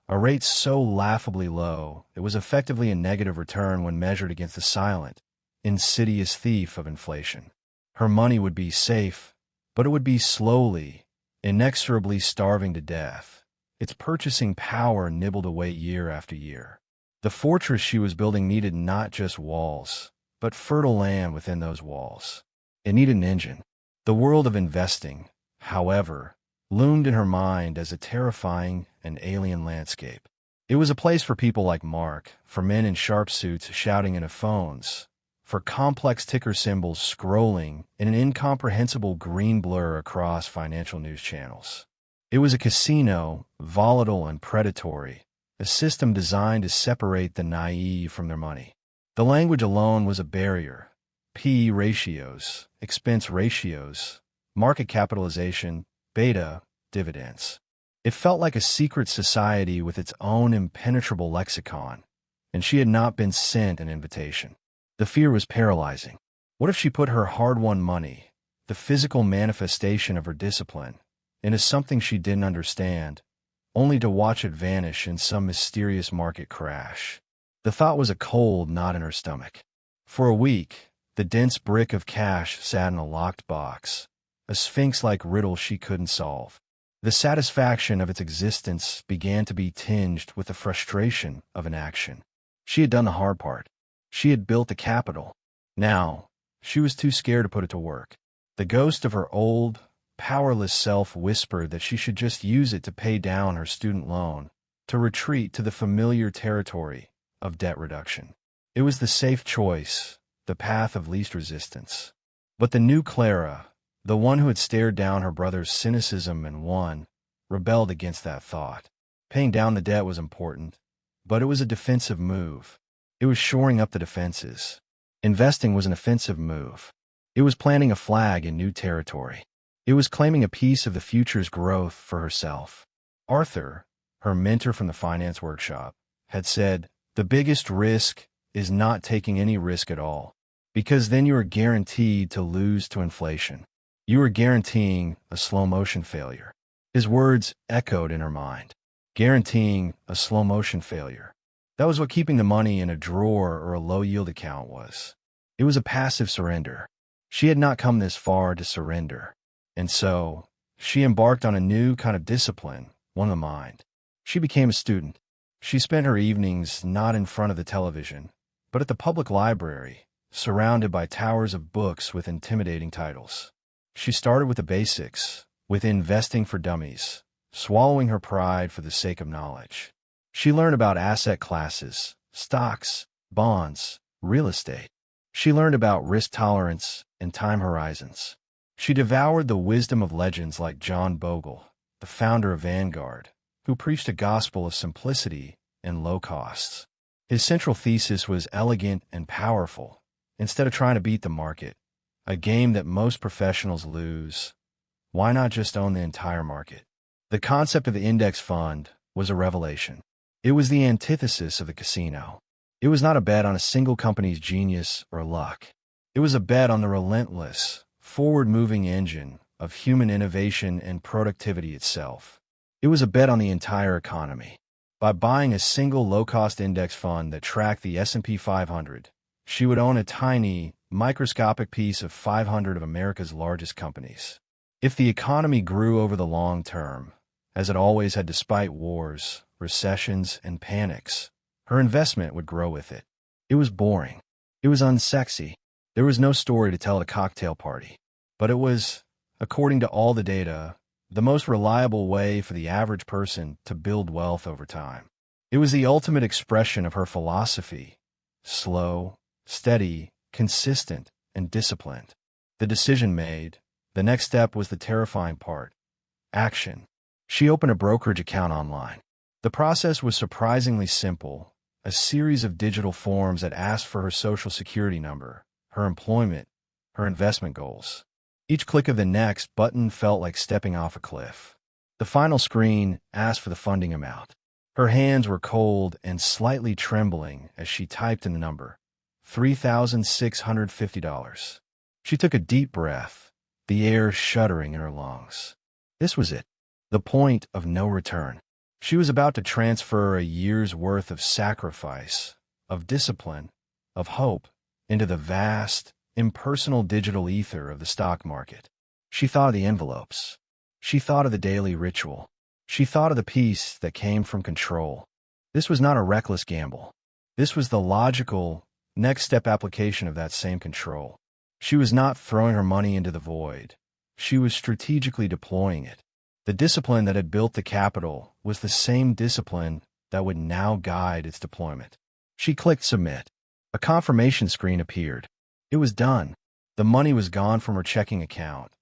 a rate so laughably low it was effectively a negative return when measured against the silent, insidious thief of inflation. Her money would be safe, but it would be slowly, inexorably starving to death, its purchasing power nibbled away year after year. The fortress she was building needed not just walls, but fertile land within those walls. It needed an engine. The world of investing, however, loomed in her mind as a terrifying and alien landscape. It was a place for people like Mark, for men in sharp suits shouting into phones, for complex ticker symbols scrolling in an incomprehensible green blur across financial news channels. It was a casino, volatile and predatory, a system designed to separate the naive from their money. The language alone was a barrier. P/E ratios, expense ratios, market capitalization, beta, dividends. It felt like a secret society with its own impenetrable lexicon, and she had not been sent an invitation. The fear was paralyzing. What if she put her hard-won money, the physical manifestation of her discipline, into something she didn't understand, only to watch it vanish in some mysterious market crash? The thought was a cold knot in her stomach. For a week, the dense brick of cash sat in a locked box, a sphinx-like riddle she couldn't solve. The satisfaction of its existence began to be tinged with the frustration of inaction. She had done the hard part. She had built the capital. Now, she was too scared to put it to work. The ghost of her old, powerless self whispered that she should just use it to pay down her student loan, to retreat to the familiar territory of debt reduction. It was the safe choice, the path of least resistance. But the new Clara, the one who had stared down her brother's cynicism and won, rebelled against that thought. Paying down the debt was important, but it was a defensive move. It was shoring up the defenses. Investing was an offensive move. It was planting a flag in new territory. It was claiming a piece of the future's growth for herself. Arthur, her mentor from the finance workshop, had said, "The biggest risk is not taking any risk at all, because then you are guaranteed to lose to inflation. You are guaranteeing a slow-motion failure." His words echoed in her mind. Guaranteeing a slow-motion failure. That was what keeping the money in a drawer or a low-yield account was. It was a passive surrender. She had not come this far to surrender. And so, she embarked on a new kind of discipline, one of the mind. She became a student. She spent her evenings not in front of the television, but at the public library, surrounded by towers of books with intimidating titles. She started with the basics, with Investing for Dummies, swallowing her pride for the sake of knowledge. She learned about asset classes, stocks, bonds, real estate. She learned about risk tolerance and time horizons. She devoured the wisdom of legends like John Bogle, the founder of Vanguard, who preached a gospel of simplicity and low costs. His central thesis was elegant and powerful. Instead of trying to beat the market, a game that most professionals lose, why not just own the entire market? The concept of the index fund was a revelation. It was the antithesis of the casino. It was not a bet on a single company's genius or luck. It was a bet on the relentless, forward-moving engine of human innovation and productivity itself. It was a bet on the entire economy. By buying a single low-cost index fund that tracked the S&P 500, she would own a tiny, microscopic piece of 500 of America's largest companies. If the economy grew over the long term, as it always had despite wars, recessions, and panics, her investment would grow with it. It was boring. It was unsexy. There was no story to tell at a cocktail party. But it was, according to all the data, the most reliable way for the average person to build wealth over time. It was the ultimate expression of her philosophy: slow, steady, consistent, and disciplined. The decision made, the next step was the terrifying part: action. She opened a brokerage account online. The process was surprisingly simple: a series of digital forms that asked for her social security number, her employment, her investment goals. Each click of the next button felt like stepping off a cliff. The final screen asked for the funding amount. Her hands were cold and slightly trembling as she typed in the number: $3,650. She took a deep breath, the air shuddering in her lungs. This was it, the point of no return. She was about to transfer a year's worth of sacrifice, of discipline, of hope, into the vast, impersonal digital ether of the stock market. She thought of the envelopes. She thought of the daily ritual. She thought of the peace that came from control. This was not a reckless gamble. This was the logical, next step application of that same control. She was not throwing her money into the void. She was strategically deploying it. The discipline that had built the capital was the same discipline that would now guide its deployment. She clicked submit. A confirmation screen appeared. It was done. The money was gone from her checking account,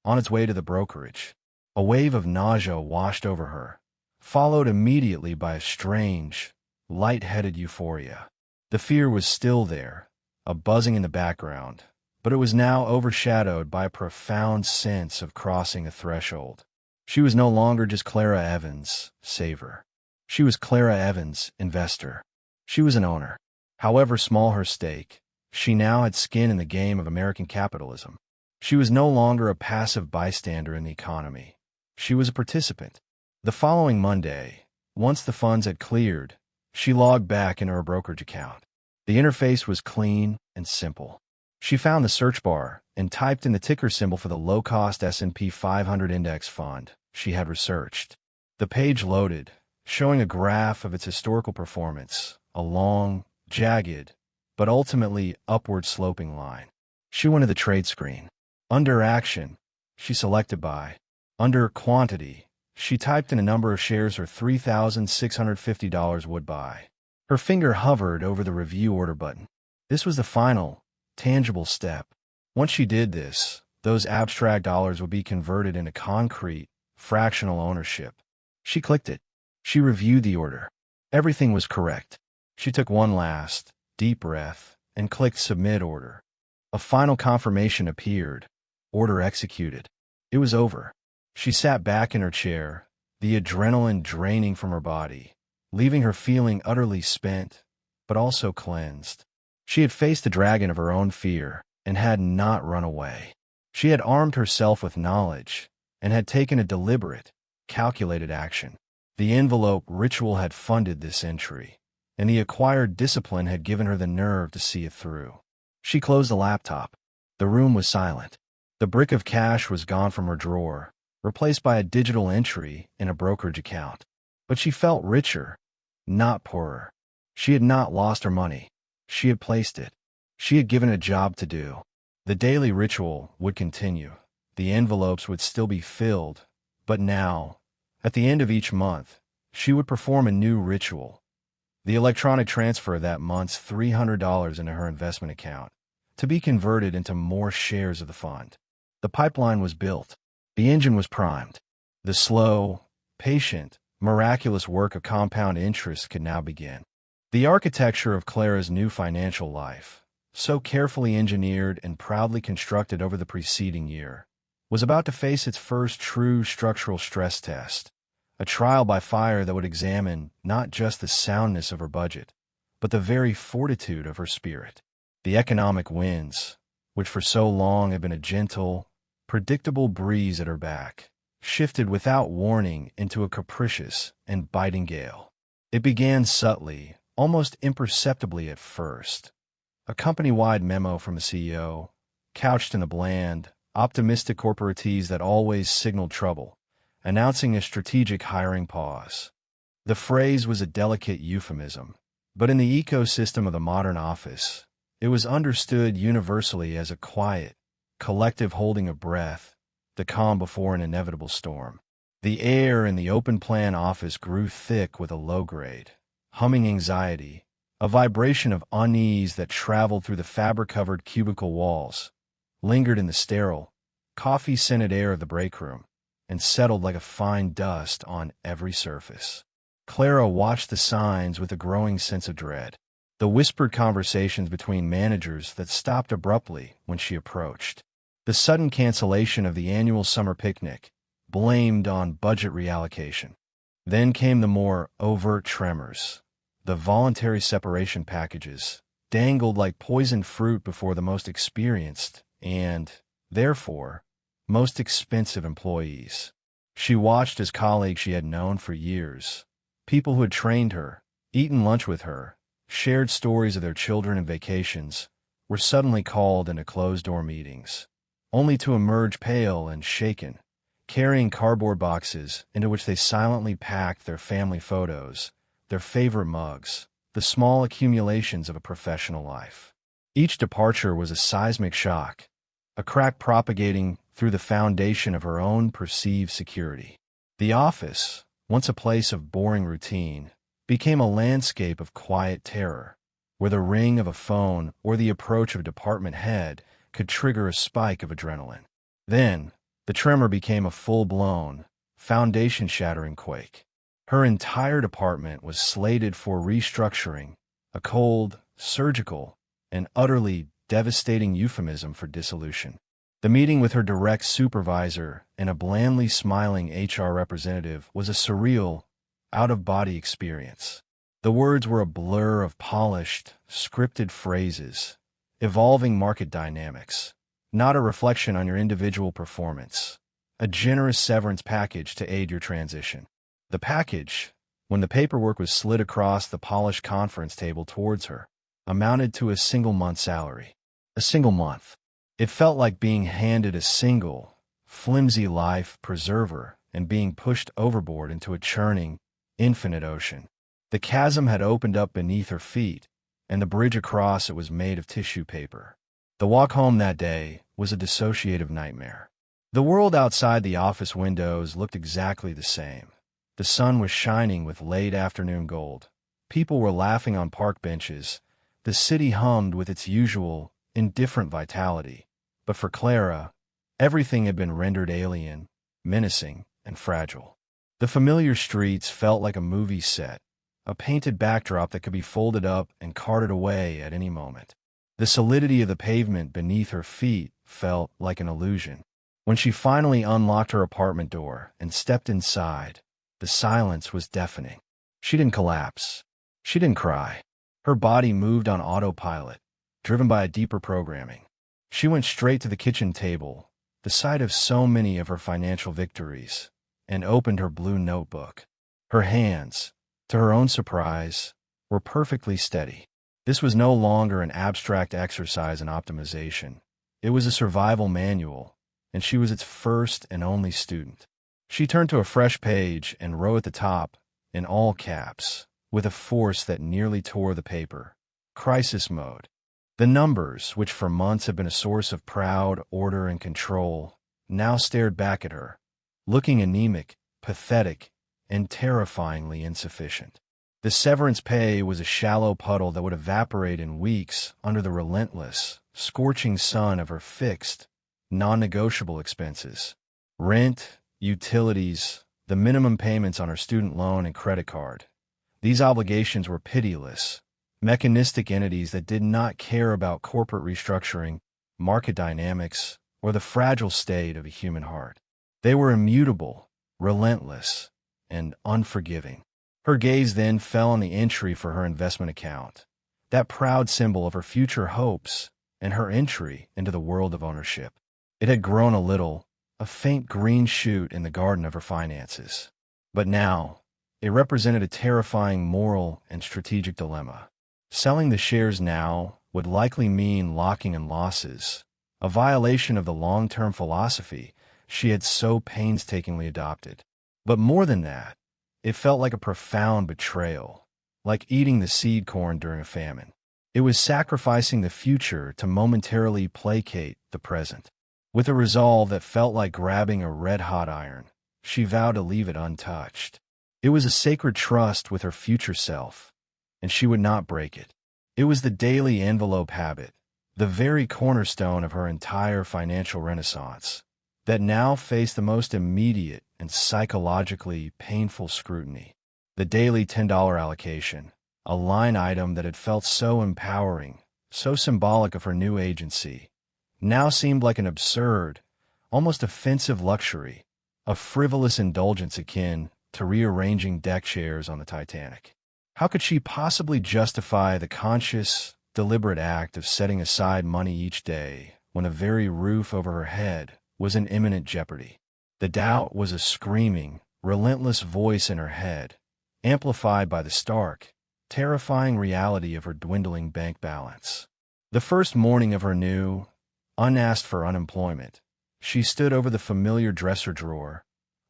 on its way to the brokerage. A wave of nausea washed over her, followed immediately by a strange, light-headed euphoria. The fear was still there, a buzzing in the background, but it was now overshadowed by a profound sense of crossing a threshold. She was no longer just Clara Evans, saver. She was Clara Evans, investor. She was an owner. However small her stake, she now had skin in the game of American capitalism. She was no longer a passive bystander in the economy. She was a participant. The following Monday, once the funds had cleared, she logged back into her brokerage account. The interface was clean and simple. She found the search bar and typed in the ticker symbol for the low-cost S&P 500 index fund, she had researched. The page loaded, showing a graph of its historical performance, a long, jagged, but ultimately upward-sloping line. She went to the trade screen. Under Action, she selected Buy. Under Quantity, she typed in a number of shares her $3,650 would buy. Her finger hovered over the Review Order button. This was the final, tangible step. Once she did this, those abstract dollars would be converted into concrete, fractional ownership. She clicked it. She reviewed the order. Everything was correct. She took one last, deep breath and clicked Submit Order. A final confirmation appeared. Order executed. It was over. She sat back in her chair, the adrenaline draining from her body, leaving her feeling utterly spent, but also cleansed. She had faced the dragon of her own fear and had not run away. She had armed herself with knowledge and had taken a deliberate, calculated action. The envelope ritual had funded this entry, and the acquired discipline had given her the nerve to see it through. She closed the laptop. The room was silent. The brick of cash was gone from her drawer, replaced by a digital entry in a brokerage account. But she felt richer, not poorer. She had not lost her money. She had placed it. She had given it a job to do. The daily ritual would continue. The envelopes would still be filled, but now, at the end of each month, she would perform a new ritual. The electronic transfer of that month's $300 into her investment account, to be converted into more shares of the fund. The pipeline was built. The engine was primed. The slow, patient, miraculous work of compound interest could now begin. The architecture of Clara's new financial life, so carefully engineered and proudly constructed over the preceding year, was about to face its first true structural stress test, a trial by fire that would examine not just the soundness of her budget, but the very fortitude of her spirit. The economic winds, which for so long had been a gentle, predictable breeze at her back, shifted without warning into a capricious and biting gale. It began subtly, almost imperceptibly at first. A company-wide memo from a CEO, couched in the bland, optimistic corporatese that always signaled trouble, announcing a strategic hiring pause. The phrase was a delicate euphemism, but in the ecosystem of the modern office, it was understood universally as a quiet, collective holding of breath, the calm before an inevitable storm. The air in the open-plan office grew thick with a low-grade, humming anxiety, a vibration of unease that traveled through the fabric-covered cubicle walls, lingered in the sterile, coffee-scented air of the break room, and settled like a fine dust on every surface. Clara watched the signs with a growing sense of dread. The whispered conversations between managers that stopped abruptly when she approached. The sudden cancellation of the annual summer picnic, blamed on budget reallocation. Then came the more overt tremors, the voluntary separation packages, dangled like poisoned fruit before the most experienced and, therefore, most expensive employees. She watched as colleagues she had known for years, people who had trained her, eaten lunch with her, shared stories of their children and vacations, were suddenly called into closed-door meetings, only to emerge pale and shaken, carrying cardboard boxes into which they silently packed their family photos, their favorite mugs, the small accumulations of a professional life. Each departure was a seismic shock, a crack propagating through the foundation of her own perceived security. The office, once a place of boring routine, became a landscape of quiet terror, where the ring of a phone or the approach of a department head could trigger a spike of adrenaline. Then, the tremor became a full-blown, foundation-shattering quake. Her entire department was slated for restructuring, a cold, surgical, and utterly devastating euphemism for dissolution. The meeting with her direct supervisor and a blandly smiling HR representative was a surreal, out-of-body experience. The words were a blur of polished, scripted phrases, evolving market dynamics, not a reflection on your individual performance, a generous severance package to aid your transition. The package, when the paperwork was slid across the polished conference table towards her, amounted to a single month's salary. A single month. It felt like being handed a single, flimsy life preserver and being pushed overboard into a churning, infinite ocean. The chasm had opened up beneath her feet, and the bridge across it was made of tissue paper. The walk home that day was a dissociative nightmare. The world outside the office windows looked exactly the same. The sun was shining with late afternoon gold. People were laughing on park benches. The city hummed with its usual, indifferent vitality. But for Clara, everything had been rendered alien, menacing, and fragile. The familiar streets felt like a movie set, a painted backdrop that could be folded up and carted away at any moment. The solidity of the pavement beneath her feet felt like an illusion. When she finally unlocked her apartment door and stepped inside, the silence was deafening. She didn't collapse. She didn't cry. Her body moved on autopilot, driven by a deeper programming. She went straight to the kitchen table, the site of so many of her financial victories, and opened her blue notebook. Her hands, to her own surprise, were perfectly steady. This was no longer an abstract exercise in optimization. It was a survival manual, and she was its first and only student. She turned to a fresh page and wrote at the top, in all caps, with a force that nearly tore the paper, "Crisis mode." The numbers, which for months had been a source of proud order and control, now stared back at her, looking anemic, pathetic, and terrifyingly insufficient. The severance pay was a shallow puddle that would evaporate in weeks under the relentless, scorching sun of her fixed, non-negotiable expenses. Rent, utilities, the minimum payments on her student loan and credit card. These obligations were pitiless, mechanistic entities that did not care about corporate restructuring, market dynamics, or the fragile state of a human heart. They were immutable, relentless, and unforgiving. Her gaze then fell on the entry for her investment account, that proud symbol of her future hopes and her entry into the world of ownership. It had grown a little, a faint green shoot in the garden of her finances. But now, it represented a terrifying moral and strategic dilemma. Selling the shares now would likely mean locking in losses, a violation of the long-term philosophy she had so painstakingly adopted. But more than that, it felt like a profound betrayal, like eating the seed corn during a famine. It was sacrificing the future to momentarily placate the present. With a resolve that felt like grabbing a red-hot iron, she vowed to leave it untouched. It was a sacred trust with her future self, and she would not break it. It was the daily envelope habit, the very cornerstone of her entire financial renaissance, that now faced the most immediate and psychologically painful scrutiny. The daily $10 allocation, a line item that had felt so empowering, so symbolic of her new agency, now seemed like an absurd, almost offensive luxury, a frivolous indulgence akin to rearranging deck chairs on the Titanic. How could she possibly justify the conscious, deliberate act of setting aside money each day when the very roof over her head was in imminent jeopardy? The doubt was a screaming, relentless voice in her head, amplified by the stark, terrifying reality of her dwindling bank balance. The first morning of her new, unasked for unemployment, she stood over the familiar dresser drawer,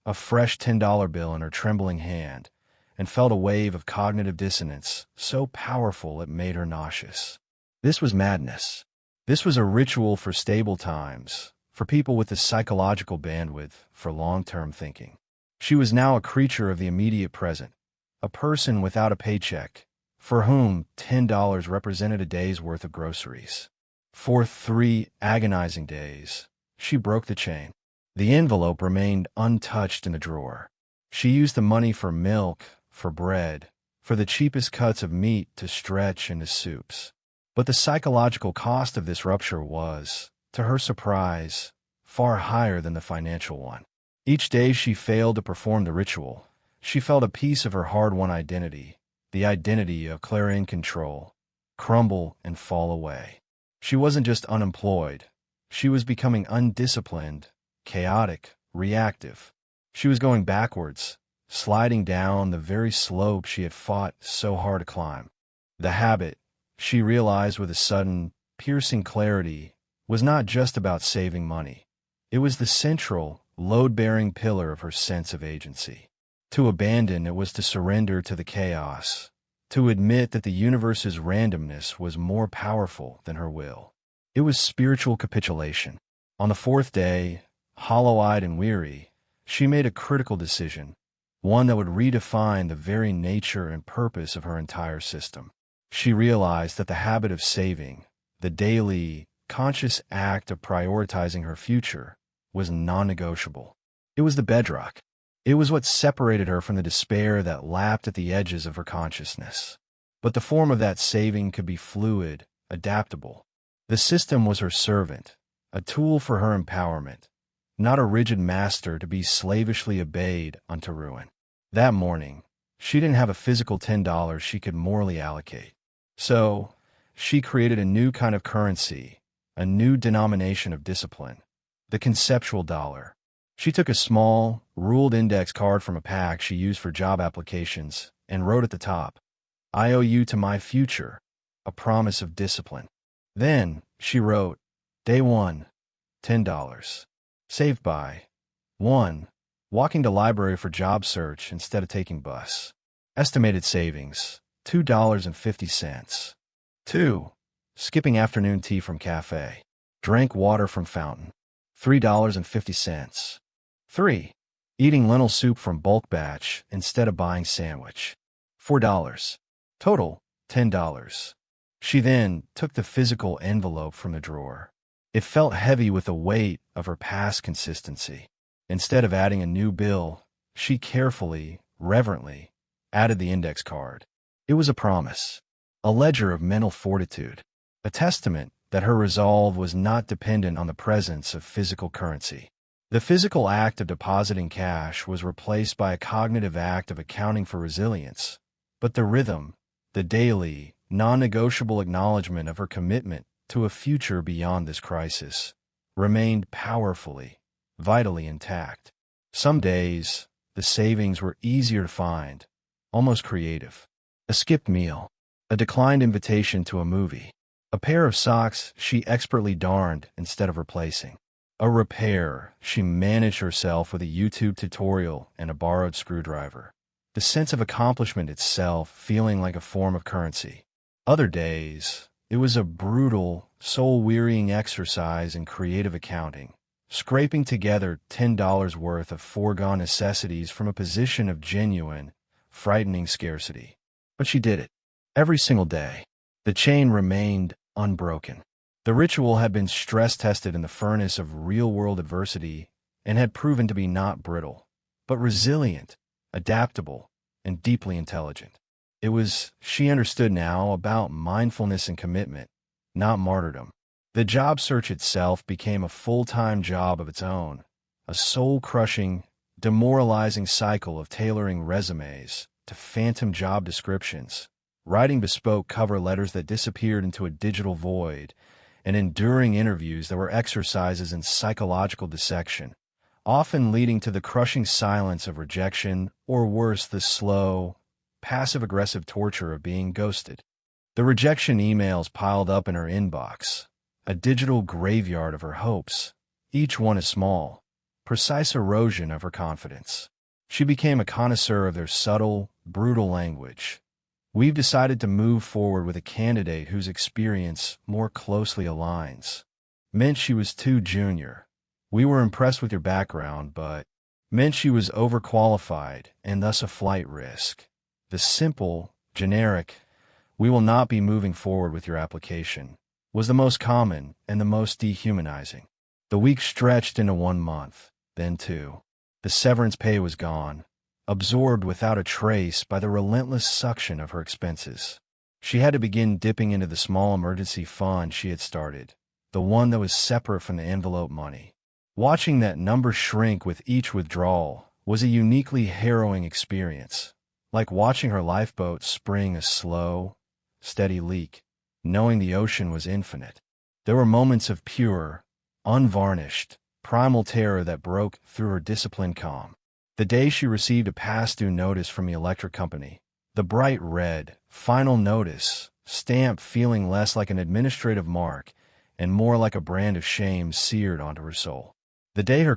a fresh $10 bill in her trembling hand, and felt a wave of cognitive dissonance so powerful it made her nauseous. This was madness. This was a ritual for stable times, for people with the psychological bandwidth for long-term thinking. She was now a creature of the immediate present, a person without a paycheck, for whom $10 represented a day's worth of groceries. For 3 agonizing days, she broke the chain. The envelope remained untouched in the drawer. She used the money for milk, for bread, for the cheapest cuts of meat to stretch into soups. But the psychological cost of this rupture was, to her surprise, far higher than the financial one. Each day she failed to perform the ritual, she felt a piece of her hard-won identity, the identity of Clara in control, crumble and fall away. She wasn't just unemployed. She was becoming undisciplined, chaotic, reactive. She was going backwards, sliding down the very slope she had fought so hard to climb. The habit, she realized with a sudden, piercing clarity, was not just about saving money. It was the central, load-bearing pillar of her sense of agency. To abandon it was to surrender to the chaos, to admit that the universe's randomness was more powerful than her will. It was spiritual capitulation. On the fourth day, hollow-eyed and weary, she made a critical decision, one that would redefine the very nature and purpose of her entire system. She realized that the habit of saving, the daily, conscious act of prioritizing her future, was non-negotiable. It was the bedrock. It was what separated her from the despair that lapped at the edges of her consciousness. But the form of that saving could be fluid, adaptable. The system was her servant, a tool for her empowerment, not a rigid master to be slavishly obeyed unto ruin. That morning, she didn't have a physical $10 she could morally allocate. So, she created a new kind of currency, a new denomination of discipline, the conceptual dollar. She took a small, ruled index card from a pack she used for job applications and wrote at the top, "I owe you to my future," a promise of discipline. Then, she wrote, Day 1, $10. Saved by 1. Walking to library for job search instead of taking bus. Estimated savings, $2.50. 2. Skipping afternoon tea from cafe. Drank water from fountain. $3.50. 3. Eating lentil soup from bulk batch instead of buying sandwich. $4. Total, $10. She then took the physical envelope from the drawer. It felt heavy with the weight of her past consistency. Instead of adding a new bill, she carefully, reverently, added the index card. It was a promise, a ledger of mental fortitude, a testament that her resolve was not dependent on the presence of physical currency. The physical act of depositing cash was replaced by a cognitive act of accounting for resilience, but the rhythm, the daily, non-negotiable acknowledgement of her commitment to a future beyond this crisis, remained powerfully, vitally intact. Some days, the savings were easier to find, almost creative. A skipped meal, a declined invitation to a movie, a pair of socks she expertly darned instead of replacing, a repair she managed herself with a YouTube tutorial and a borrowed screwdriver. The sense of accomplishment itself feeling like a form of currency. Other days, it was a brutal, soul-wearying exercise in creative accounting, scraping together $10 worth of foregone necessities from a position of genuine, frightening scarcity. But she did it. Every single day. The chain remained unbroken. The ritual had been stress-tested in the furnace of real-world adversity and had proven to be not brittle, but resilient, adaptable, and deeply intelligent. It was, she understood now, about mindfulness and commitment, not martyrdom. The job search itself became a full-time job of its own, a soul-crushing, demoralizing cycle of tailoring resumes to phantom job descriptions, writing bespoke cover letters that disappeared into a digital void, and enduring interviews that were exercises in psychological dissection, often leading to the crushing silence of rejection, or worse, the slow, passive-aggressive torture of being ghosted. The rejection emails piled up in her inbox, a digital graveyard of her hopes, each one a small, precise erosion of her confidence. She became a connoisseur of their subtle, brutal language. We've decided to move forward with a candidate whose experience more closely aligns. Meant she was too junior. We were impressed with your background, but meant she was overqualified and thus a flight risk. The simple, generic, "We will not be moving forward with your application," was the most common and the most dehumanizing. The week stretched into 1 month, then 2. The severance pay was gone, absorbed without a trace by the relentless suction of her expenses. She had to begin dipping into the small emergency fund she had started, the one that was separate from the envelope money. Watching that number shrink with each withdrawal was a uniquely harrowing experience, like watching her lifeboat spring a slow, steady leak, knowing the ocean was infinite. There were moments of pure, unvarnished, primal terror that broke through her disciplined calm. The day she received a past-due notice from the electric company, the bright red, final notice, stamp feeling less like an administrative mark and more like a brand of shame seared onto her soul. The day her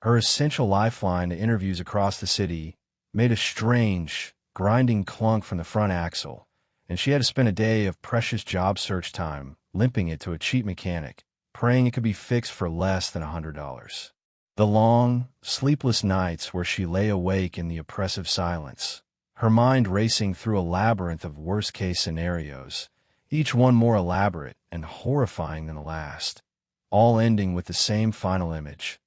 Her essential lifeline to interviews across the city made a strange, grinding clunk from the front axle, and she had to spend a day of precious job search time limping it to a cheap mechanic, praying it could be fixed for less than $100. The long, sleepless nights where she lay awake in the oppressive silence, her mind racing through a labyrinth of worst-case scenarios, each one more elaborate and horrifying than the last, all ending with the same final image.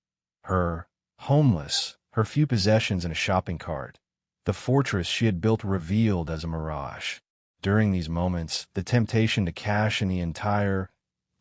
Her, homeless, her few possessions in a shopping cart, the fortress she had built revealed as a mirage. During these moments, the temptation to cash in the entire,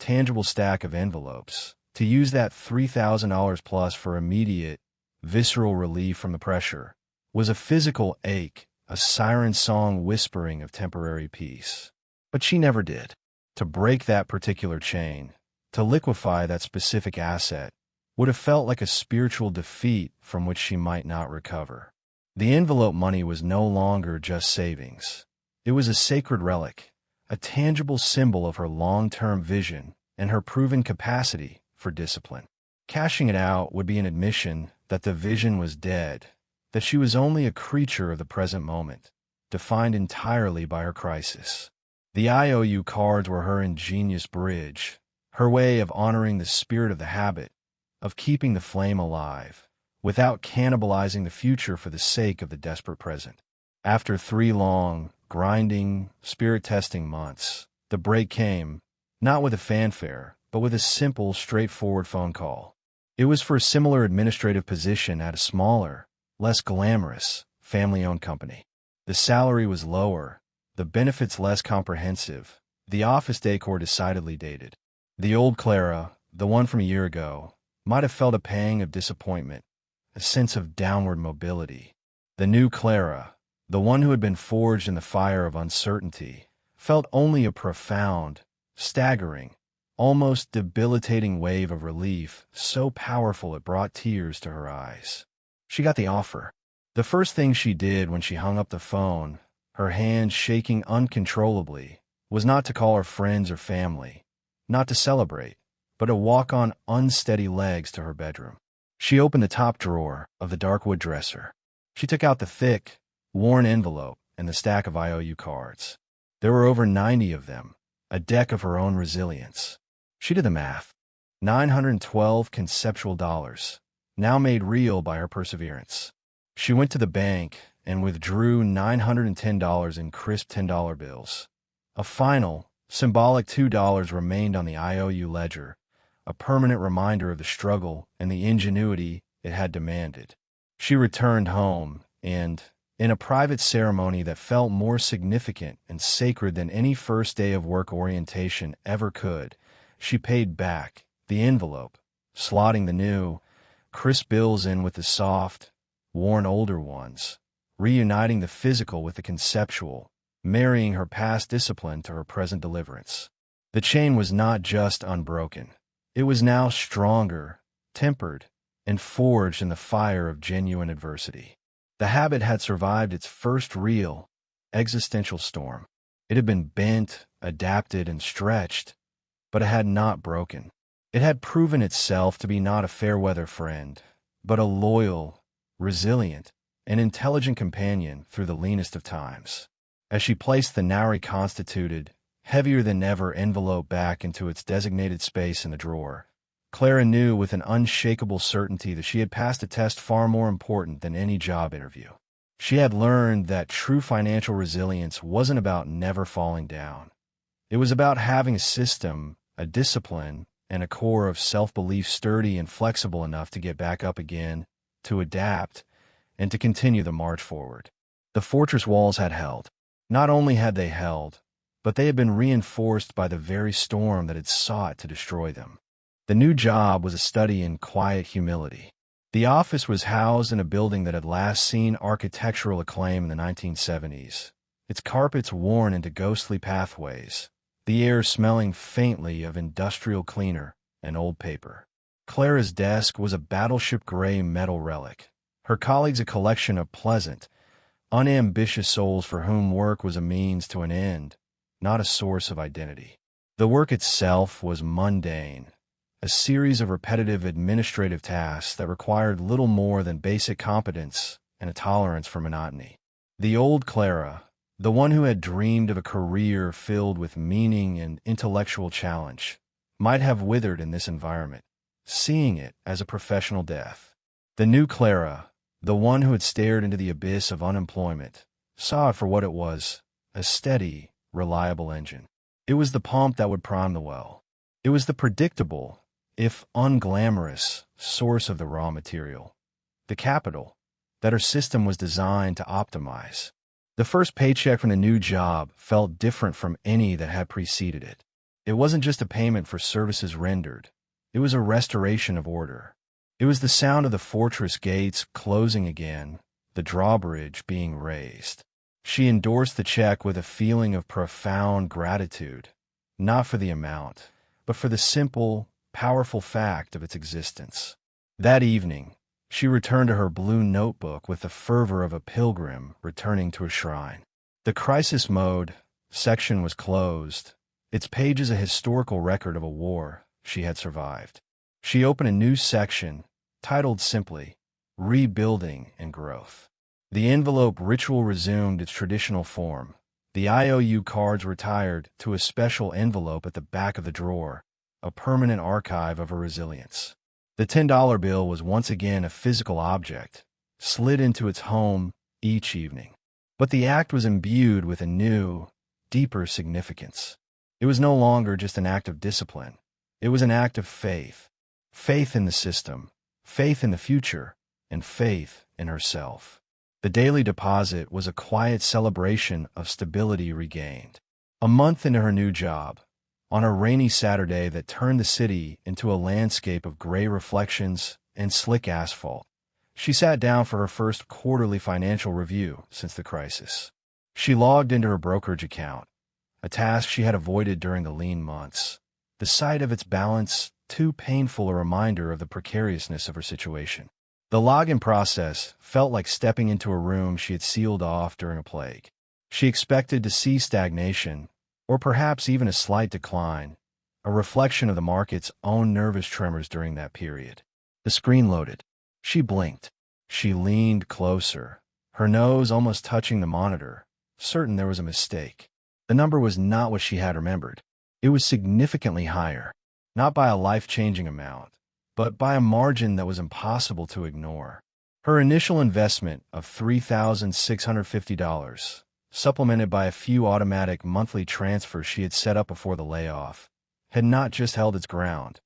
tangible stack of envelopes, to use that $3,000 plus for immediate, visceral relief from the pressure, was a physical ache, a siren song whispering of temporary peace. But she never did. To break that particular chain, to liquefy that specific asset, would have felt like a spiritual defeat from which she might not recover. The envelope money was no longer just savings. It was a sacred relic, a tangible symbol of her long-term vision and her proven capacity for discipline. Cashing it out would be an admission that the vision was dead, that she was only a creature of the present moment, defined entirely by her crisis. The IOU cards were her ingenious bridge, her way of honoring the spirit of the habit, of keeping the flame alive, without cannibalizing the future for the sake of the desperate present. After 3 long, grinding, spirit-testing months, the break came, not with a fanfare, but with a simple, straightforward phone call. It was for a similar administrative position at a smaller, less glamorous, family-owned company. The salary was lower, the benefits less comprehensive, the office decor decidedly dated. The old Clara, the one from a year ago, might have felt a pang of disappointment, a sense of downward mobility. The new Clara, the one who had been forged in the fire of uncertainty, felt only a profound, staggering, almost debilitating wave of relief, so powerful it brought tears to her eyes. She got the offer. The first thing she did when she hung up the phone, her hands shaking uncontrollably, was not to call her friends or family, not to celebrate, but to walk on unsteady legs to her bedroom. She opened the top drawer of the dark wood dresser. She took out the thick, worn envelope and the stack of IOU cards. There were over 90 of them, a deck of her own resilience. She did the math. 912 conceptual dollars, now made real by her perseverance. She went to the bank and withdrew $910 in crisp $10 bills. A final, symbolic $2 remained on the IOU ledger, a permanent reminder of the struggle and the ingenuity it had demanded. She returned home and, in a private ceremony that felt more significant and sacred than any first day of work orientation ever could, she paid back the envelope, slotting the new, crisp bills in with the soft, worn older ones, reuniting the physical with the conceptual, marrying her past discipline to her present deliverance. The chain was not just unbroken. It was now stronger, tempered, and forged in the fire of genuine adversity. The habit had survived its first real, existential storm. It had been bent, adapted, and stretched, but it had not broken. It had proven itself to be not a fair-weather friend, but a loyal, resilient, and intelligent companion through the leanest of times. As she placed the now reconstituted, heavier-than-ever envelope back into its designated space in the drawer, Clara knew with an unshakable certainty that she had passed a test far more important than any job interview. She had learned that true financial resilience wasn't about never falling down. It was about having a system, a discipline, and a core of self-belief sturdy and flexible enough to get back up again, to adapt, and to continue the march forward. The fortress walls had held. Not only had they held, but they had been reinforced by the very storm that had sought to destroy them. The new job was a study in quiet humility. The office was housed in a building that had last seen architectural acclaim in the 1970s, its carpets worn into ghostly pathways, the air smelling faintly of industrial cleaner and old paper. Clara's desk was a battleship-gray metal relic, her colleagues a collection of pleasant, unambitious souls for whom work was a means to an end, not a source of identity. The work itself was mundane, a series of repetitive administrative tasks that required little more than basic competence and a tolerance for monotony. The old Clara, the one who had dreamed of a career filled with meaning and intellectual challenge, might have withered in this environment, seeing it as a professional death. The new Clara, the one who had stared into the abyss of unemployment, saw it for what it was, a steady, reliable engine. It was the pump that would prime the well. It was the predictable, if unglamorous, source of the raw material, the capital, that her system was designed to optimize. The first paycheck from the new job felt different from any that had preceded it. It wasn't just a payment for services rendered. It was a restoration of order. It was the sound of the fortress gates closing again, the drawbridge being raised. She endorsed the check with a feeling of profound gratitude, not for the amount, but for the simple, powerful fact of its existence. That evening, she returned to her blue notebook with the fervor of a pilgrim returning to a shrine. The crisis mode section was closed, its pages a historical record of a war she had survived. She opened a new section, titled simply, Rebuilding and Growth. The envelope ritual resumed its traditional form. The IOU cards retired to a special envelope at the back of the drawer, a permanent archive of her resilience. The $10 bill was once again a physical object, slid into its home each evening. But the act was imbued with a new, deeper significance. It was no longer just an act of discipline. It was an act of faith. Faith in the system, faith in the future, and faith in herself. The daily deposit was a quiet celebration of stability regained. A month into her new job, on a rainy Saturday that turned the city into a landscape of gray reflections and slick asphalt, she sat down for her first quarterly financial review since the crisis. She logged into her brokerage account, a task she had avoided during the lean months. The sight of its balance, too painful a reminder of the precariousness of her situation. The login process felt like stepping into a room she had sealed off during a plague. She expected to see stagnation, or perhaps even a slight decline, a reflection of the market's own nervous tremors during that period. The screen loaded. She blinked. She leaned closer, her nose almost touching the monitor, certain there was a mistake. The number was not what she had remembered. It was significantly higher, not by a life-changing amount, but by a margin that was impossible to ignore. Her initial investment of $3,650, supplemented by a few automatic monthly transfers she had set up before the layoff, had not just held its ground.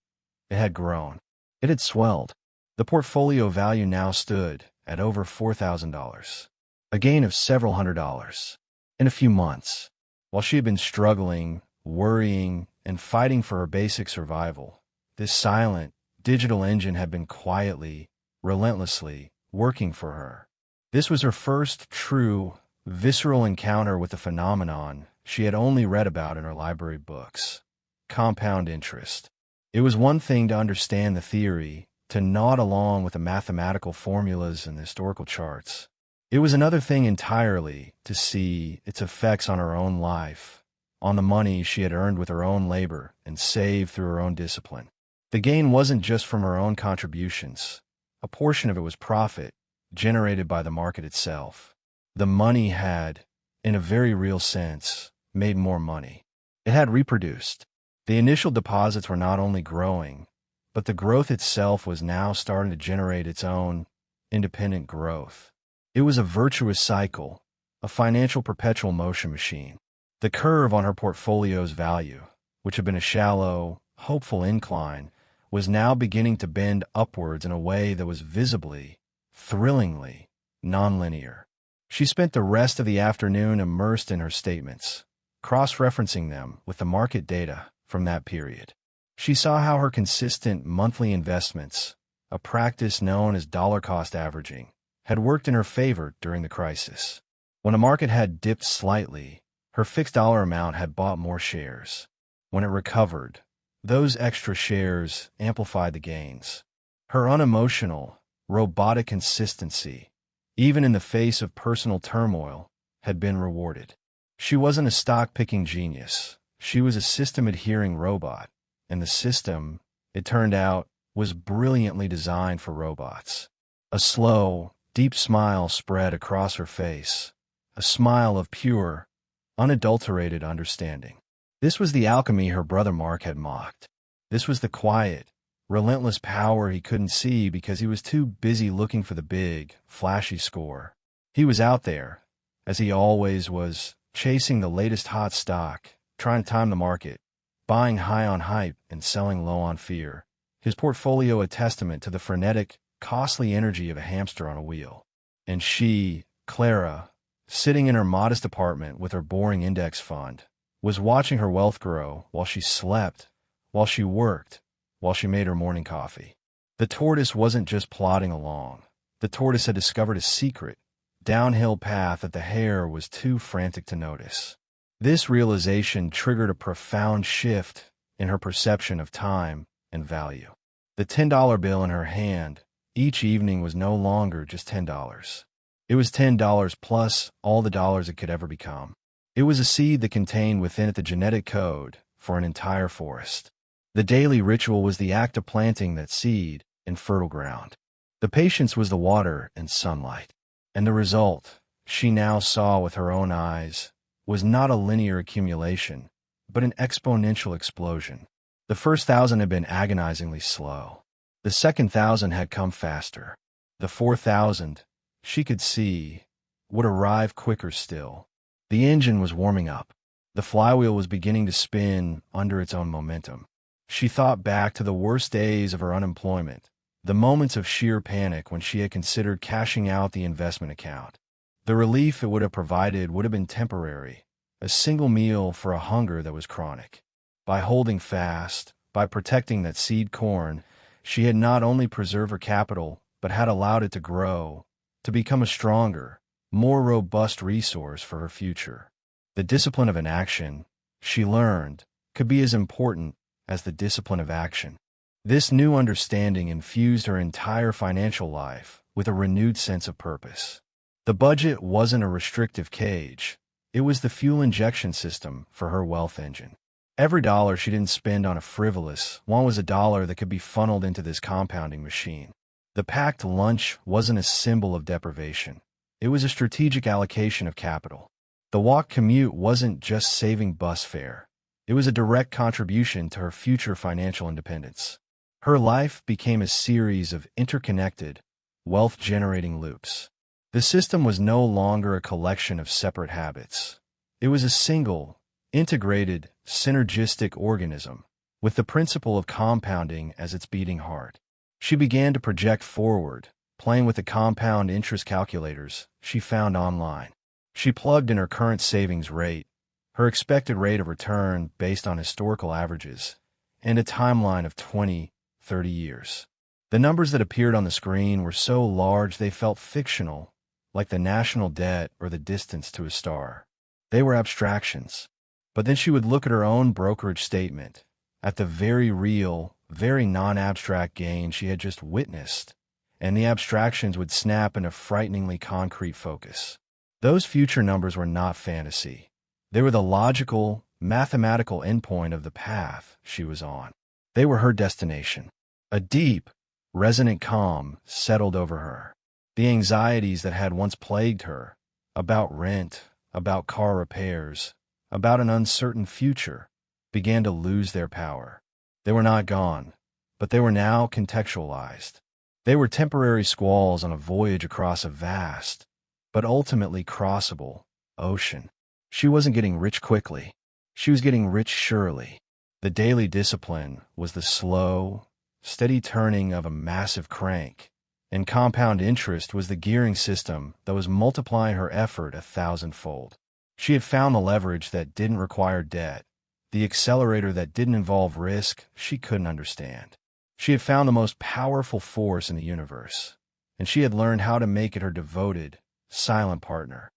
It had grown. It had swelled. The portfolio value now stood at over $4,000, a gain of several $100s. In a few months, while she had been struggling, worrying, and fighting for her basic survival, this silent, digital engine had been quietly, relentlessly working for her. This was her first true, visceral encounter with the phenomenon she had only read about in her library books. Compound interest. It was one thing to understand the theory, to nod along with the mathematical formulas and the historical charts. It was another thing entirely to see its effects on her own life, on the money she had earned with her own labor and saved through her own discipline. The gain wasn't just from her own contributions. A portion of it was profit, generated by the market itself. The money had, in a very real sense, made more money. It had reproduced. The initial deposits were not only growing, but the growth itself was now starting to generate its own independent growth. It was a virtuous cycle, a financial perpetual motion machine. The curve on her portfolio's value, which had been a shallow, hopeful incline, was now beginning to bend upwards in a way that was visibly, thrillingly, nonlinear. She spent the rest of the afternoon immersed in her statements, cross-referencing them with the market data from that period. She saw how her consistent monthly investments, a practice known as dollar-cost averaging, had worked in her favor during the crisis. When the market had dipped slightly, her fixed dollar amount had bought more shares. When it recovered, those extra shares amplified the gains. Her unemotional, robotic consistency, even in the face of personal turmoil, had been rewarded. She wasn't a stock-picking genius. She was a system-adhering robot, and the system, it turned out, was brilliantly designed for robots. A slow, deep smile spread across her face, a smile of pure, unadulterated understanding. This was the alchemy her brother Mark had mocked. This was the quiet, relentless power he couldn't see because he was too busy looking for the big, flashy score. He was out there, as he always was, chasing the latest hot stock, trying to time the market, buying high on hype and selling low on fear. His portfolio a testament to the frenetic, costly energy of a hamster on a wheel. And she, Clara, sitting in her modest apartment with her boring index fund, was watching her wealth grow while she slept, while she worked, while she made her morning coffee. The tortoise wasn't just plodding along. The tortoise had discovered a secret, downhill path that the hare was too frantic to notice. This realization triggered a profound shift in her perception of time and value. The $10 bill in her hand each evening was no longer just $10. It was $10 plus all the dollars it could ever become. It was a seed that contained within it the genetic code for an entire forest. The daily ritual was the act of planting that seed in fertile ground. The patience was the water and sunlight. And the result, she now saw with her own eyes, was not a linear accumulation, but an exponential explosion. The first 1,000 had been agonizingly slow. The second 1,000 had come faster. The 4,000, she could see, would arrive quicker still. The engine was warming up. The flywheel was beginning to spin under its own momentum. She thought back to the worst days of her unemployment, the moments of sheer panic when she had considered cashing out the investment account. The relief it would have provided would have been temporary, a single meal for a hunger that was chronic. By holding fast, by protecting that seed corn, she had not only preserved her capital, but had allowed it to grow, to become a stronger, more robust resource for her future. The discipline of inaction, she learned, could be as important as the discipline of action. This new understanding infused her entire financial life with a renewed sense of purpose. The budget wasn't a restrictive cage. It was the fuel injection system for her wealth engine. Every dollar she didn't spend on a frivolous one was a dollar that could be funneled into this compounding machine. The packed lunch wasn't a symbol of deprivation. It was a strategic allocation of capital. The walk commute wasn't just saving bus fare. It was a direct contribution to her future financial independence. Her life became a series of interconnected, wealth-generating loops. The system was no longer a collection of separate habits. It was a single, integrated, synergistic organism, with the principle of compounding as its beating heart. She began to project forward, playing with the compound interest calculators she found online. She plugged in her current savings rate, her expected rate of return based on historical averages, and a timeline of 20, 30 years. The numbers that appeared on the screen were so large they felt fictional, like the national debt or the distance to a star. They were abstractions. But then she would look at her own brokerage statement, at the very real, very non-abstract gain she had just witnessed, and the abstractions would snap into frighteningly concrete focus. Those future numbers were not fantasy. They were the logical, mathematical endpoint of the path she was on. They were her destination. A deep, resonant calm settled over her. The anxieties that had once plagued her, about rent, about car repairs, about an uncertain future, began to lose their power. They were not gone, but they were now contextualized. They were temporary squalls on a voyage across a vast, but ultimately crossable, ocean. She wasn't getting rich quickly. She was getting rich surely. The daily discipline was the slow, steady turning of a massive crank, and compound interest was the gearing system that was multiplying her effort 1,000-fold. She had found the leverage that didn't require debt, the accelerator that didn't involve risk she couldn't understand. She had found the most powerful force in the universe, and she had learned how to make it her devoted, silent partner.